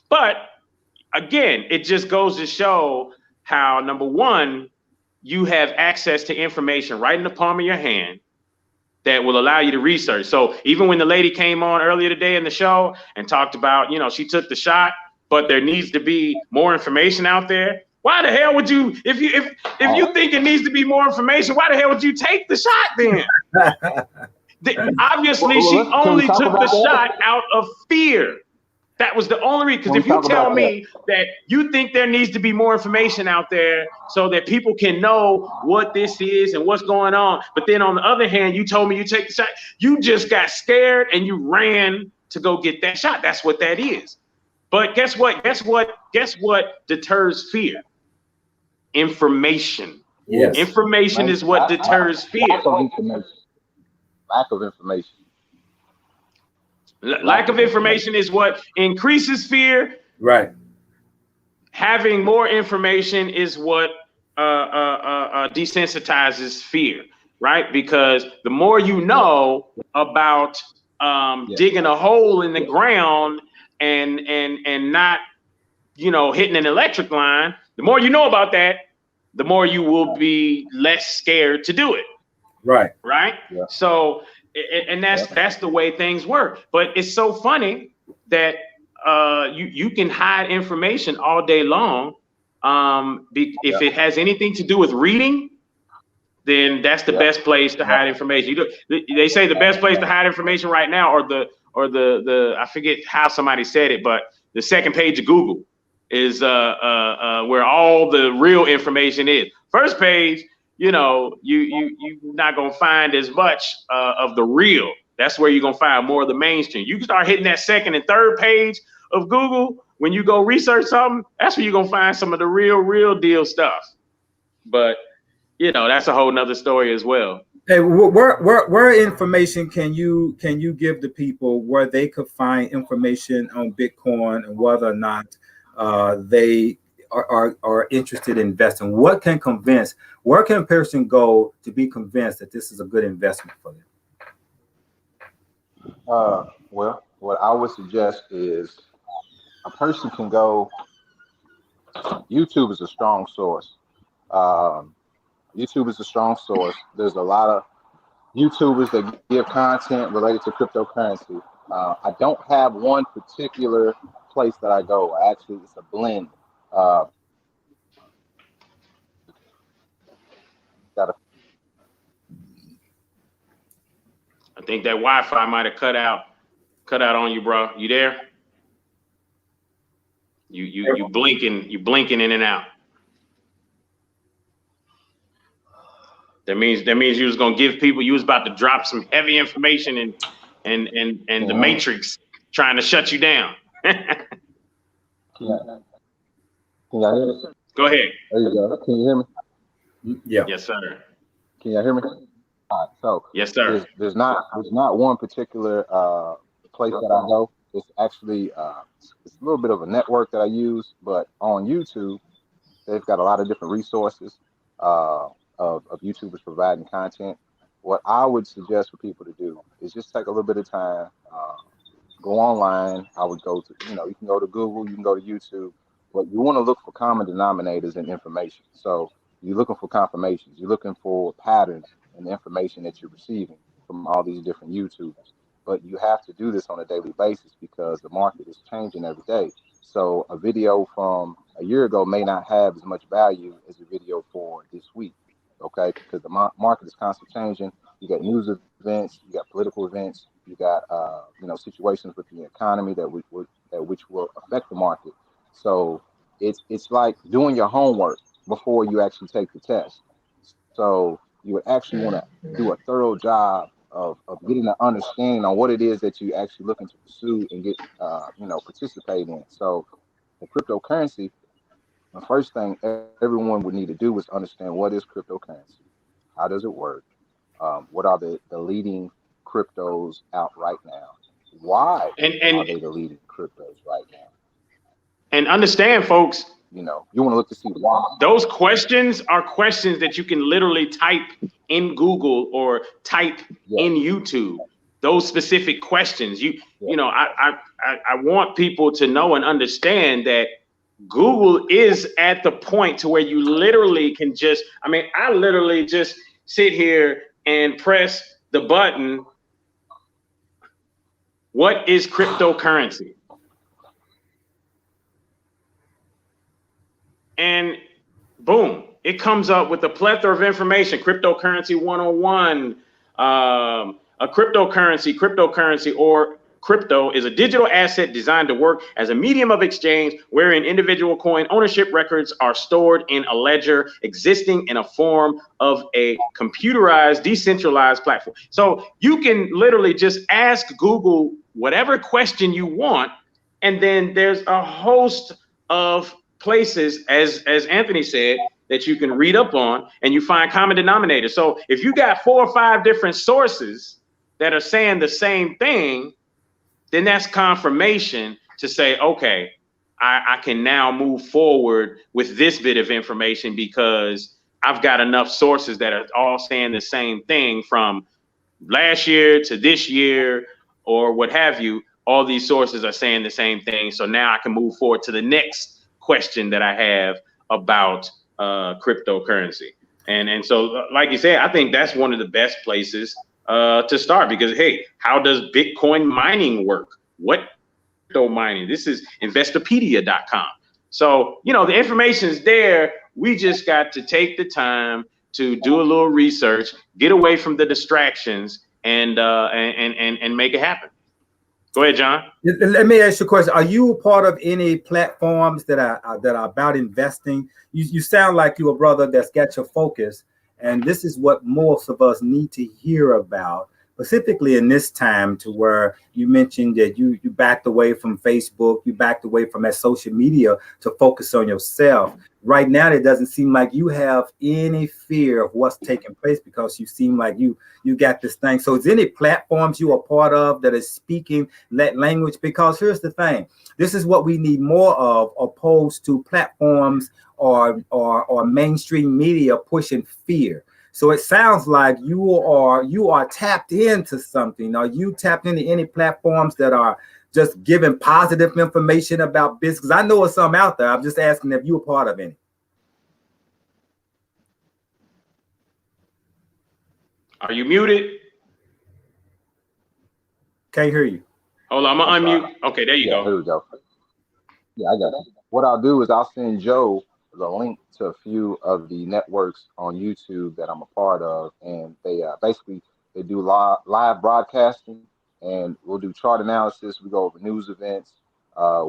but again, it just goes to show how, number one, you have access to information right in the palm of your hand that will allow you to research. So even when the lady came on earlier today in the show and talked about, you know, she took the shot, but there needs to be more information out there. Why the hell would you, if you think it needs to be more information, why the hell would you take the shot then? Obviously, she only took the shot out of fear. That was the only reason. Because if you tell me that you think there needs to be more information out there so that people can know what this is and what's going on, but then on the other hand, you told me you take the shot, you just got scared and you ran to go get that shot. That's what that is. But guess what? Guess what deters fear? Information. Yes. Information is what deters fear. Lack of information. Lack of information is what increases fear. Right. Having more information is what desensitizes fear, right? Because the more you know about digging a hole in the ground and not, you know, hitting an electric line, the more you know about that, the more you will be less scared to do it. Right. Right. Yeah. So, and that's the way things work. But it's so funny that you can hide information all day long. If it has anything to do with reading, then that's the best place to hide information. They say the best place to hide information right now, or the I forget how somebody said it, but the second page of Google is where all the real information is. First page, you know, you're not gonna find as much of the real. That's where you're gonna find more of the mainstream. You can start hitting that second and third page of Google when you go research something. That's where you're gonna find some of the real deal stuff. But you know, that's a whole nother story as well. Hey, where information can you give the people where they could find information on Bitcoin and whether or not they are interested in investing? Where can a person go to be convinced that this is a good investment for them? Well, what I would suggest is a person can go. YouTube is a strong source. YouTube is a strong source. There's a lot of YouTubers that give content related to cryptocurrency. I don't have one particular place that I go. Actually, it's a blend. I think that Wi-Fi might have cut out on you, bro. You there? You blinking in and out. That means you was gonna give people, you was about to drop some heavy information and the Matrix trying to shut you down. Can y'all hear me? Go ahead. There you go. Can you hear me? Yeah. Yes, sir. Can y'all hear me? All right. So yes, sir. There's not one particular place that I go. It's actually it's a little bit of a network that I use, but on YouTube, they've got a lot of different resources of YouTubers providing content. What I would suggest for people to do is just take a little bit of time, go online. I would go to, you can go to Google, you can go to YouTube, but you want to look for common denominators in information. So you're looking for confirmations, you're looking for patterns in the information that you're receiving from all these different YouTubers. But you have to do this on a daily basis because the market is changing every day. So a video from a year ago may not have as much value as a video for this week, okay? Because the market is constantly changing. You got news events, you got political events, you got situations with the economy which will affect the market. So it's like doing your homework before you actually take the test. So you would actually want to do a thorough job of getting an understanding on what it is that you actually looking to pursue and get participate in. So the cryptocurrency, the first thing everyone would need to do is understand what is cryptocurrency, how does it work, what are the leading cryptos out right now, why are they the leading cryptos right now, and understand, folks, you want to look to see why. Those questions are questions that you can literally type in Google or type in YouTube. Those specific questions. I want people to know and understand that Google is at the point to where you literally can I literally just sit here and press the button. What is cryptocurrency? And boom, it comes up with a plethora of information. Cryptocurrency 101, a cryptocurrency or crypto is a digital asset designed to work as a medium of exchange wherein individual coin ownership records are stored in a ledger existing in a form of a computerized, decentralized platform. So you can literally just ask Google whatever question you want, and then there's a host of places, as Anthony said, that you can read up on and you find common denominators. So if you got 4 or 5 different sources that are saying the same thing, then that's confirmation to say, okay, I can now move forward with this bit of information because I've got enough sources that are all saying the same thing from last year to this year or what have you. All these sources are saying the same thing. So now I can move forward to the next question that I have about cryptocurrency. And so, like you said, I think that's one of the best places to start because, hey, how does Bitcoin mining work? What crypto mining? This is investopedia.com. So, the information is there. We just got to take the time to do a little research, get away from the distractions and make it happen. Go ahead, John. Let me ask you a question. Are you a part of any platforms that are about investing? You sound like you're a brother that's got your focus, and this is what most of us need to hear about, specifically in this time, to where you mentioned that you backed away from Facebook, you backed away from that social media to focus on yourself. right now it doesn't seem like you have any fear of what's taking place, because you seem like you got this thing. So is any platforms you are part of that is speaking that language? Because here's the thing, this is what we need more of, opposed to platforms or mainstream media pushing fear. So it sounds like you are tapped into something. Are you tapped into any platforms that are just giving positive information about business? I know there's some out there. I'm just asking if you're part of any. Are you muted? Can't hear you. Hold on, I'm gonna unmute. Okay, there you go. Here we go. Yeah, I got it. What I'll do is I'll send Joe the link to a few of the networks on YouTube that I'm a part of, and they basically they do live broadcasting, and we'll do chart analysis. We go over news events.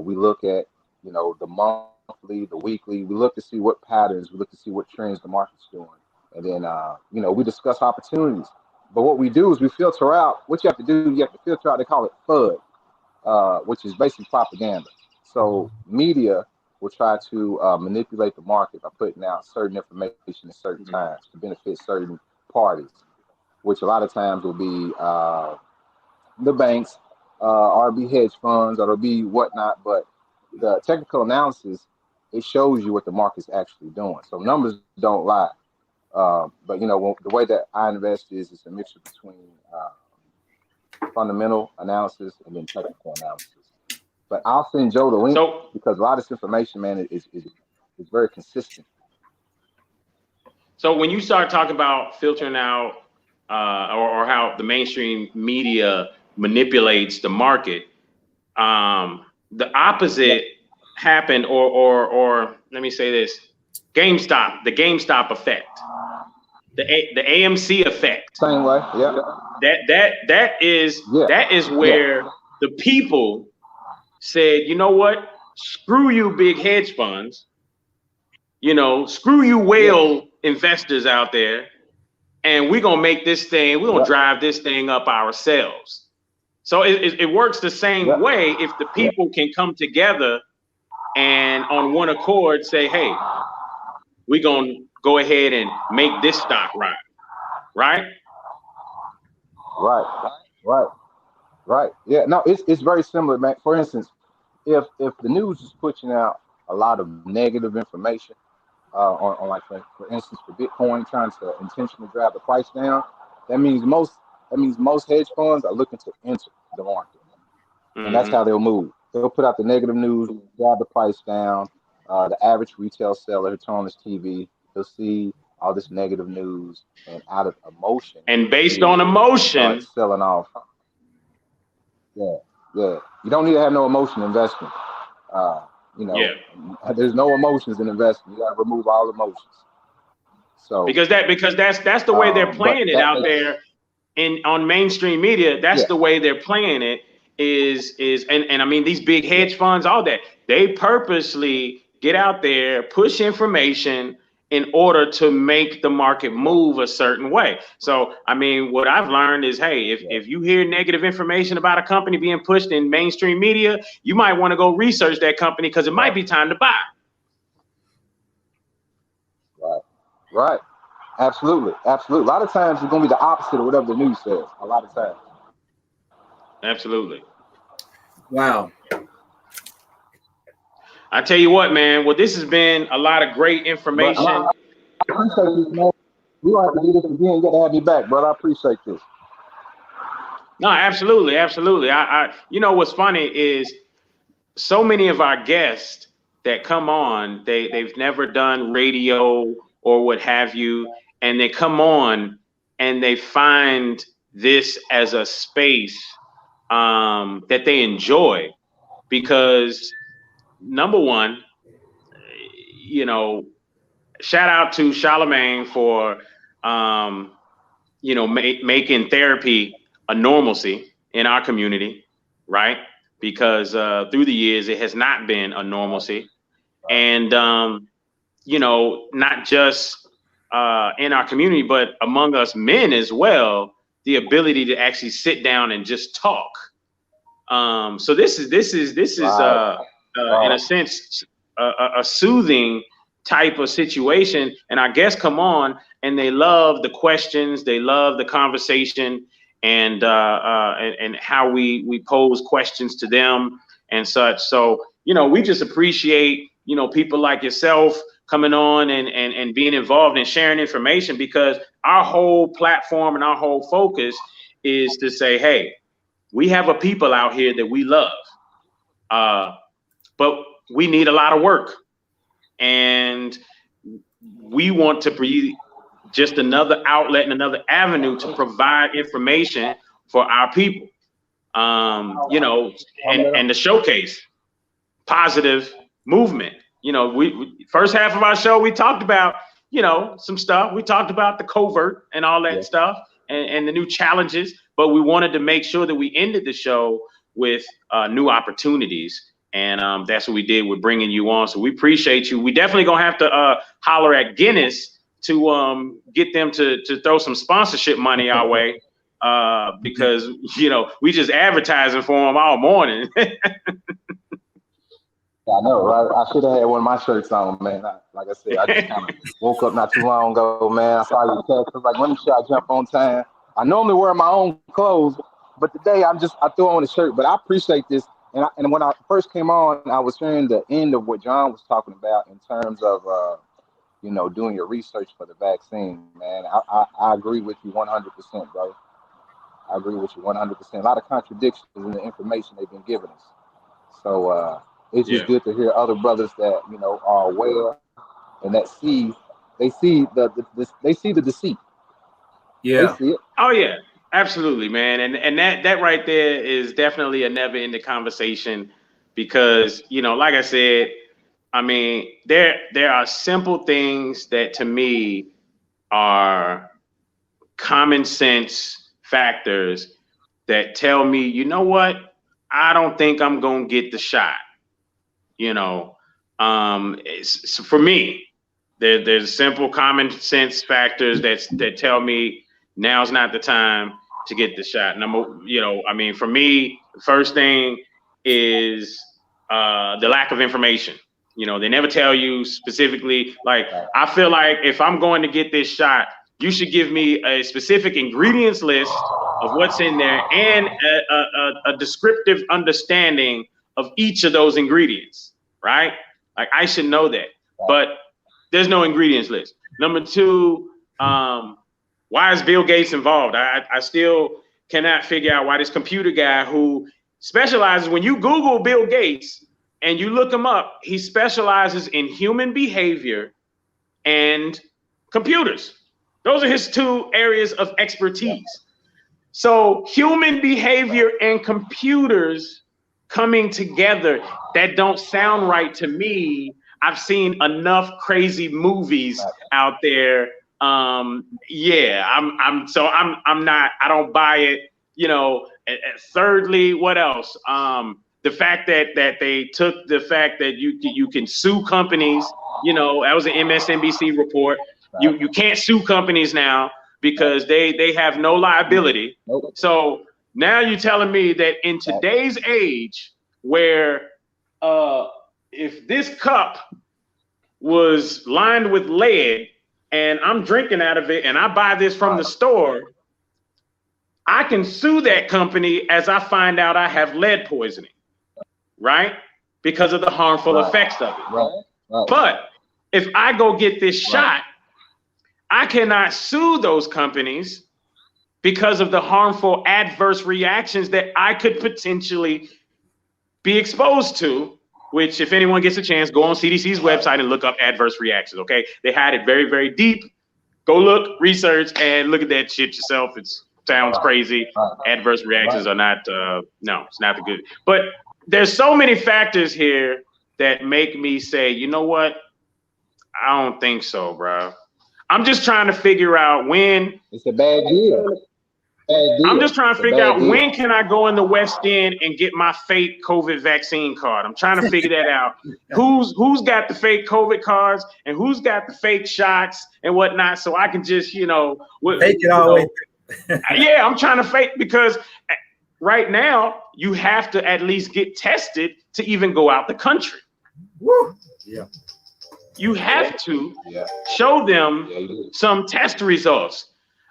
We look at the monthly, the weekly. We look to see what patterns. We look to see what trends the market's doing, and then we discuss opportunities. But what we do is we filter out. What you have to do, you have to filter out. They call it FUD, which is basically propaganda. So media will try to manipulate the market by putting out certain information at certain times to benefit certain parties, which a lot of times will be the banks, or be hedge funds, or it'll be whatnot. But the technical analysis, it shows you what the market's actually doing. So numbers don't lie. But the way that I invest is it's a mixture between fundamental analysis and then technical analysis. But I'll send Joe the link because a lot of this information, man, is very consistent. So when you start talking about filtering out or how the mainstream media manipulates the market, the opposite happened, or let me say this: the GameStop effect, the AMC effect. Same way, yeah. That is where the people said, you know what? Screw you, big hedge funds. Screw you, whale investors out there, and we're gonna make this thing. We're gonna drive this thing up ourselves. So it works the same way if the people can come together and on one accord say, hey, we're gonna go ahead and make this stock right. Right. Yeah. No, it's very similar, man. For instance, if the news is pushing out a lot of negative information on like for instance for Bitcoin trying to intentionally drive the price down, that means most hedge funds are looking to enter the market, and that's how they'll move. They'll put out the negative news, drive the price down. The average retail seller who turns on his TV, he'll see all this negative news, and out of emotion, and based on emotion, selling off. Yeah. You don't need to have no emotion investment. There's no emotions in investment. You got to remove all emotions. So because that's the way they're playing it out there on mainstream media. That's the way they're playing it. And I mean these big hedge funds, all that, they purposely get out there, push information in order to make the market move a certain way. So, I mean, what I've learned is, hey, if you hear negative information about a company being pushed in mainstream media, you might want to go research that company because it might be time to buy. Right. Absolutely. A lot of times it's going to be the opposite of whatever the news says. A lot of times. Absolutely. Wow. I tell you what, man. Well, this has been a lot of great information. I appreciate this, man. We don't have to do this again. You got to have me back, brother. I appreciate this. No, absolutely. I what's funny is so many of our guests that come on, they've never done radio or what have you, and they come on and they find this as a space that they enjoy because. Number one, shout out to Charlemagne for, making therapy a normalcy in our community, right? Because through the years, it has not been a normalcy. And, not just in our community, but among us men as well, the ability to actually sit down and just talk. So this is in a sense, a soothing type of situation, and our guests come on and they love the questions, they love the conversation, and how we pose questions to them and such. So, you know, we just appreciate, you know, people like yourself coming on and being involved and sharing information, because our whole platform and our whole focus is to say, hey, we have a people out here that we love, but we need a lot of work. And we want to be just another outlet and another avenue to provide information for our people, you know, and to showcase positive movement. You know, we first half of our show, we talked about, you know, some stuff. We talked about the covert and all that stuff and the new challenges, but we wanted to make sure that we ended the show with new opportunities. And that's what we did with bringing you on. So we appreciate you. We definitely gonna have to holler at Guinness to get them to throw some sponsorship money our way, because, you know, we just advertising for them all morning. I know, right? I should have had one of my shirts on, man. Like I said, I just kind of woke up not too long ago, man. I saw your text. I was like, let me sure I jump on time. I normally wear my own clothes, but today I threw on a shirt. But I appreciate this. And when I first came on, I was hearing the end of what John was talking about in terms of, you know, doing your research for the vaccine, man. I agree with you 100%, bro. I agree with you 100%. A lot of contradictions in the information they've been giving us. So it's just good to hear other brothers that, you know, are aware and that they see the deceit. Yeah. They see it. Oh yeah. Absolutely, man. And that right there is definitely a never ending conversation, because, you know, like I said, I mean, there are simple things that to me are common sense factors that tell me, you know what, I don't think I'm going to get the shot. You know, for me, there's simple common sense factors that tell me now's not the time to get the shot. You know, I mean, for me, the first thing is the lack of information. You know, they never tell you specifically. Like, I feel like if I'm going to get this shot, you should give me a specific ingredients list of what's in there and a descriptive understanding of each of those ingredients, right? Like, I should know that, but there's no ingredients list. Number two, why is Bill Gates involved? I still cannot figure out why this computer guy who specializes, when you Google Bill Gates and you look him up, he specializes in human behavior and computers. Those are his two areas of expertise. So human behavior and computers coming together, that don't sound right to me. I've seen enough crazy movies out there. I'm not, I don't buy it, you know. Thirdly, what else? The fact that they took the fact that you can sue companies, you know, that was an MSNBC report. You can't sue companies now because they have no liability. So now you're telling me that in today's age, where if this cup was lined with lead and I'm drinking out of it and I buy this from the store, I can sue that company as I find out I have lead poisoning, right? Because of the harmful effects of it. But if I go get this shot, I cannot sue those companies because of the harmful adverse reactions that I could potentially be exposed to, which, if anyone gets a chance, go on CDC's website and look up adverse reactions, okay? They hide it very, very deep. Go look, research, and look at that shit yourself. It sounds crazy. Adverse reactions are not, no, it's not the good. But there's so many factors here that make me say, you know what? I don't think so, bro. I'm just trying to figure out when. It's a bad deal. I'm just trying to figure out when can I go in the West End and get my fake COVID vaccine card. I'm trying to figure that out. Who's got the fake COVID cards and who's got the fake shots and whatnot, so I can just, you know, fake it all. Yeah, I'm trying to fake, because right now you have to at least get tested to even go out the country. Woo. Yeah. You have to show them some test results.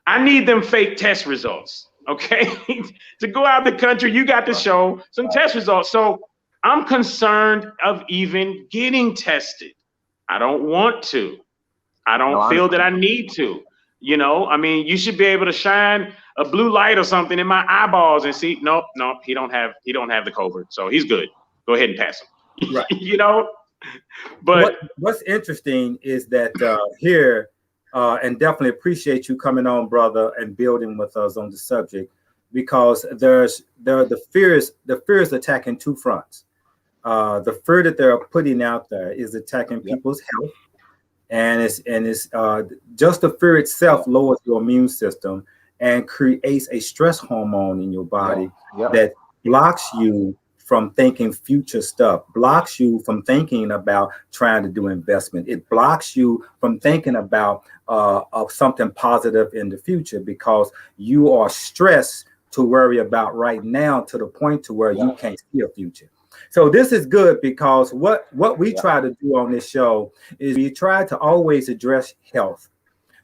I need them fake test results, okay? To go out the country, you got to show some test results. So I'm concerned of even getting tested. I don't want to. I don't feel that I need to. You know, I mean, you should be able to shine a blue light or something in my eyeballs and see, nope, he don't have the covert, so he's good. Go ahead and pass him. Right. You know, but what's interesting is that here, and definitely appreciate you coming on, brother, and building with us on the subject, because there are the fears attacking two fronts. The fear that they're putting out there is attacking people's health. And it's just the fear itself lowers your immune system and creates a stress hormone in your body that blocks you from thinking future stuff, blocks you from thinking about trying to do investment. It blocks you from thinking about of something positive in the future because you are stressed to worry about right now to the point to where you can't see a future. So this is good because what we try to do on this show is we try to always address health,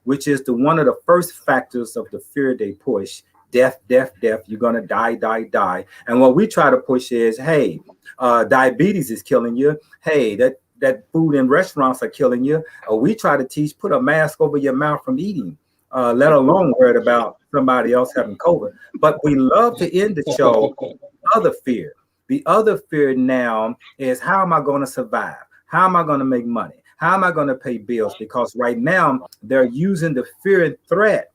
which is one of the first factors of the fear they push. Death, you're going to die. And what we try to push is, hey, diabetes is killing you. Hey, that food in restaurants are killing you. We try to teach, put a mask over your mouth from eating, let alone worried about somebody else having COVID. But we love to end the show with other fear. The other fear now is, how am I going to survive? How am I going to make money? How am I going to pay bills? Because right now they're using the fear and threat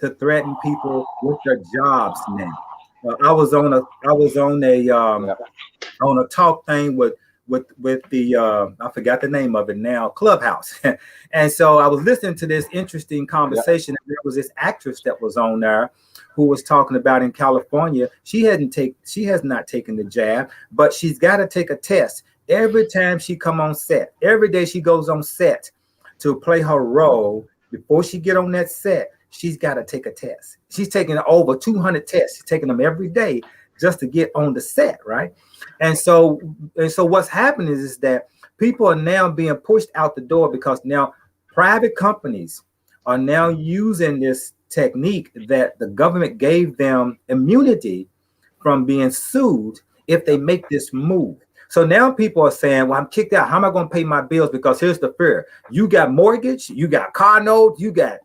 to threaten people with their jobs now. I was on a talk thing with the I forgot the name of it now, Clubhouse. And so I was listening to this interesting conversation. There was this actress that was on there who was talking about in California, she has not taken the jab, but she's got to take a test every time she come on set. Every day she goes on set to play her role. Before she get on that set, she's got to take a test. She's taking over 200 tests. She's taking them every day just to get on the set, right? And so what's happening is that people are now being pushed out the door because now private companies are now using this technique that the government gave them immunity from being sued if they make this move. So now people are saying, well, I'm kicked out. How am I going to pay my bills? Because here's the fear. You got mortgage, you got car notes, you got,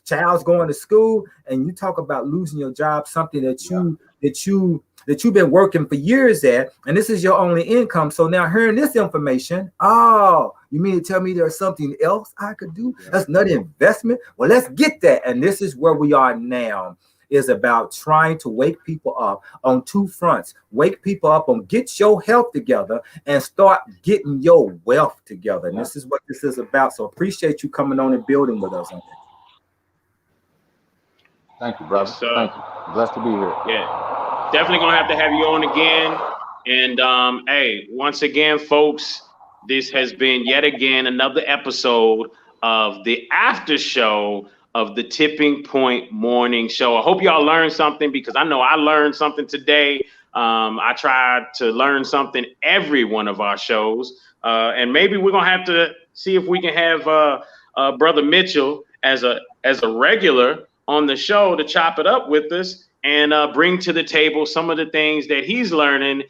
child's going to school, and you talk about losing your job, something that you've been working for years at, and this is your only income. So now hearing this information, you mean to tell me there's something else I could do? That's not investment. Well, let's get that. And this is where we are now, is about trying to wake people up on two fronts. Wake people up on get your health together and start getting your wealth together. And this is what this is about. So appreciate you coming on and building with us on that. Thank you, brother. Thank you. Blessed to be here. Yeah, definitely gonna have to have you on again. And hey, once again, folks, this has been yet again another episode of the after show of the Tipping Point Morning Show. I hope y'all learned something, because I know I learned something today. I tried to learn something every one of our shows, and maybe we're gonna have to see if we can have Brother Mitchell as a regular on the show to chop it up with us and bring to the table some of the things that he's learning,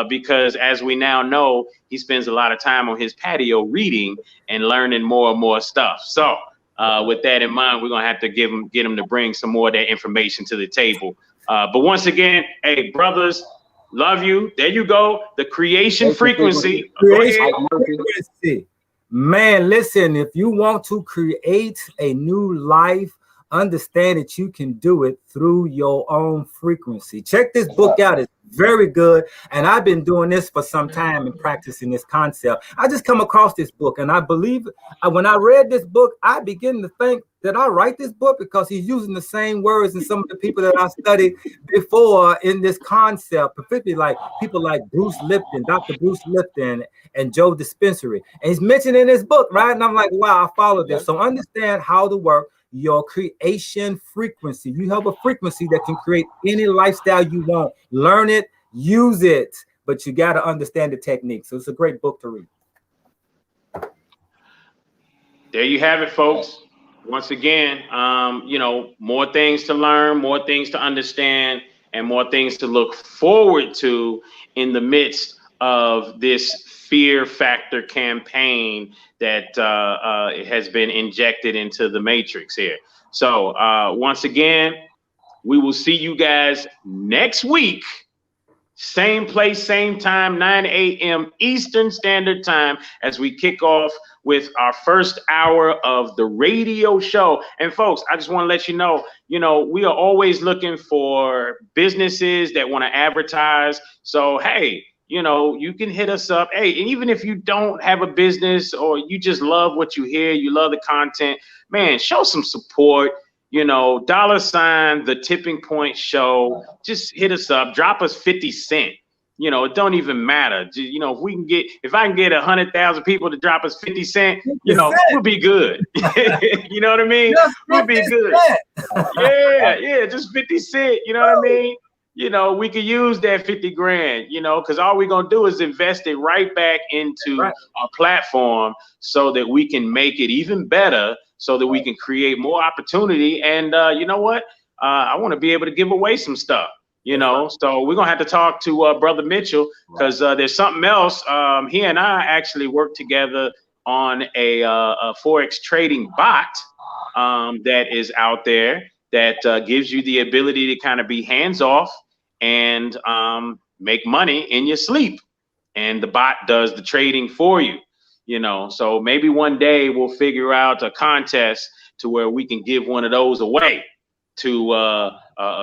because as we now know, he spends a lot of time on his patio reading and learning more and more stuff. So with that in mind, we're gonna have to get him to bring some more of that information to the table. But once again, hey, brothers, love you. There you go. The creation frequency. Man, listen, if you want to create a new life, understand that you can do it through your own frequency. Check this book out. It's very good. And I've been doing this for some time and practicing this concept. I just come across this book, and I believe when I read this book, I begin to think that I write this book because he's using the same words as some of the people that I studied before in this concept, particularly like people like Bruce Lipton, Dr. Bruce Lipton, and Joe Dispensary. And he's mentioned in this book, right? And I'm like, wow, I followed this. So understand how to work your creation frequency. You have a frequency that can create any lifestyle you want. Learn it, use it, but you got to understand the technique. So it's a great book to read. there you have it, folks. Once again, more things to learn, more things to understand, and more things to look forward to in the midst of this fear factor campaign that has been injected into the matrix here. So once again, we will see you guys next week. Same place, same time, 9 a.m. Eastern Standard Time, as we kick off with our first hour of the radio show. And folks, I just want to let you know, we are always looking for businesses that want to advertise. So, hey, you can hit us up. Hey, and even if you don't have a business or you just love what you hear, you love the content, man, show some support. $, The Tipping Point Show. Just hit us up. Drop us 50 cents. It don't even matter. If I can get 100,000 people to drop us 50 cents, we'll be good. You know what I mean? We'll be good. Yeah, just 50 cents. You know what I mean? We could use that 50 grand, because all we're going to do is invest it right back into our platform so that we can make it even better, so that we can create more opportunity. And you know what? I want to be able to give away some stuff, so we're going to have to talk to Brother Mitchell, because there's something else. He and I actually work together on a Forex trading bot that is out there that gives you the ability to kind of be hands off and make money in your sleep. And the bot does the trading for you. So maybe one day we'll figure out a contest to where we can give one of those away to a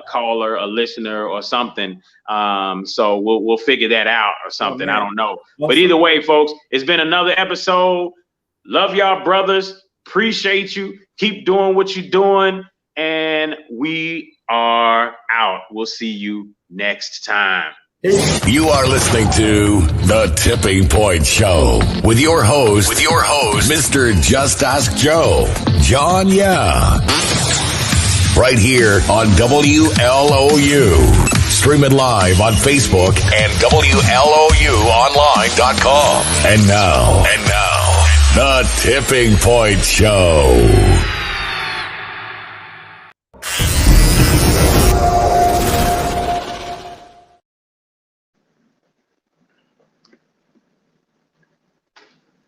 caller, a listener, or something. So we'll figure that out or something. I don't know. But either way, folks, it's been another episode. Love y'all, brothers. Appreciate you. Keep doing what you're doing. And we are out. We'll see you next time. You are listening to The Tipping Point Show with your host, Mr. Just Ask Joe, John Yeah. Right here on WLOU. Stream it live on Facebook and WLOUonline.com. And now, The Tipping Point Show.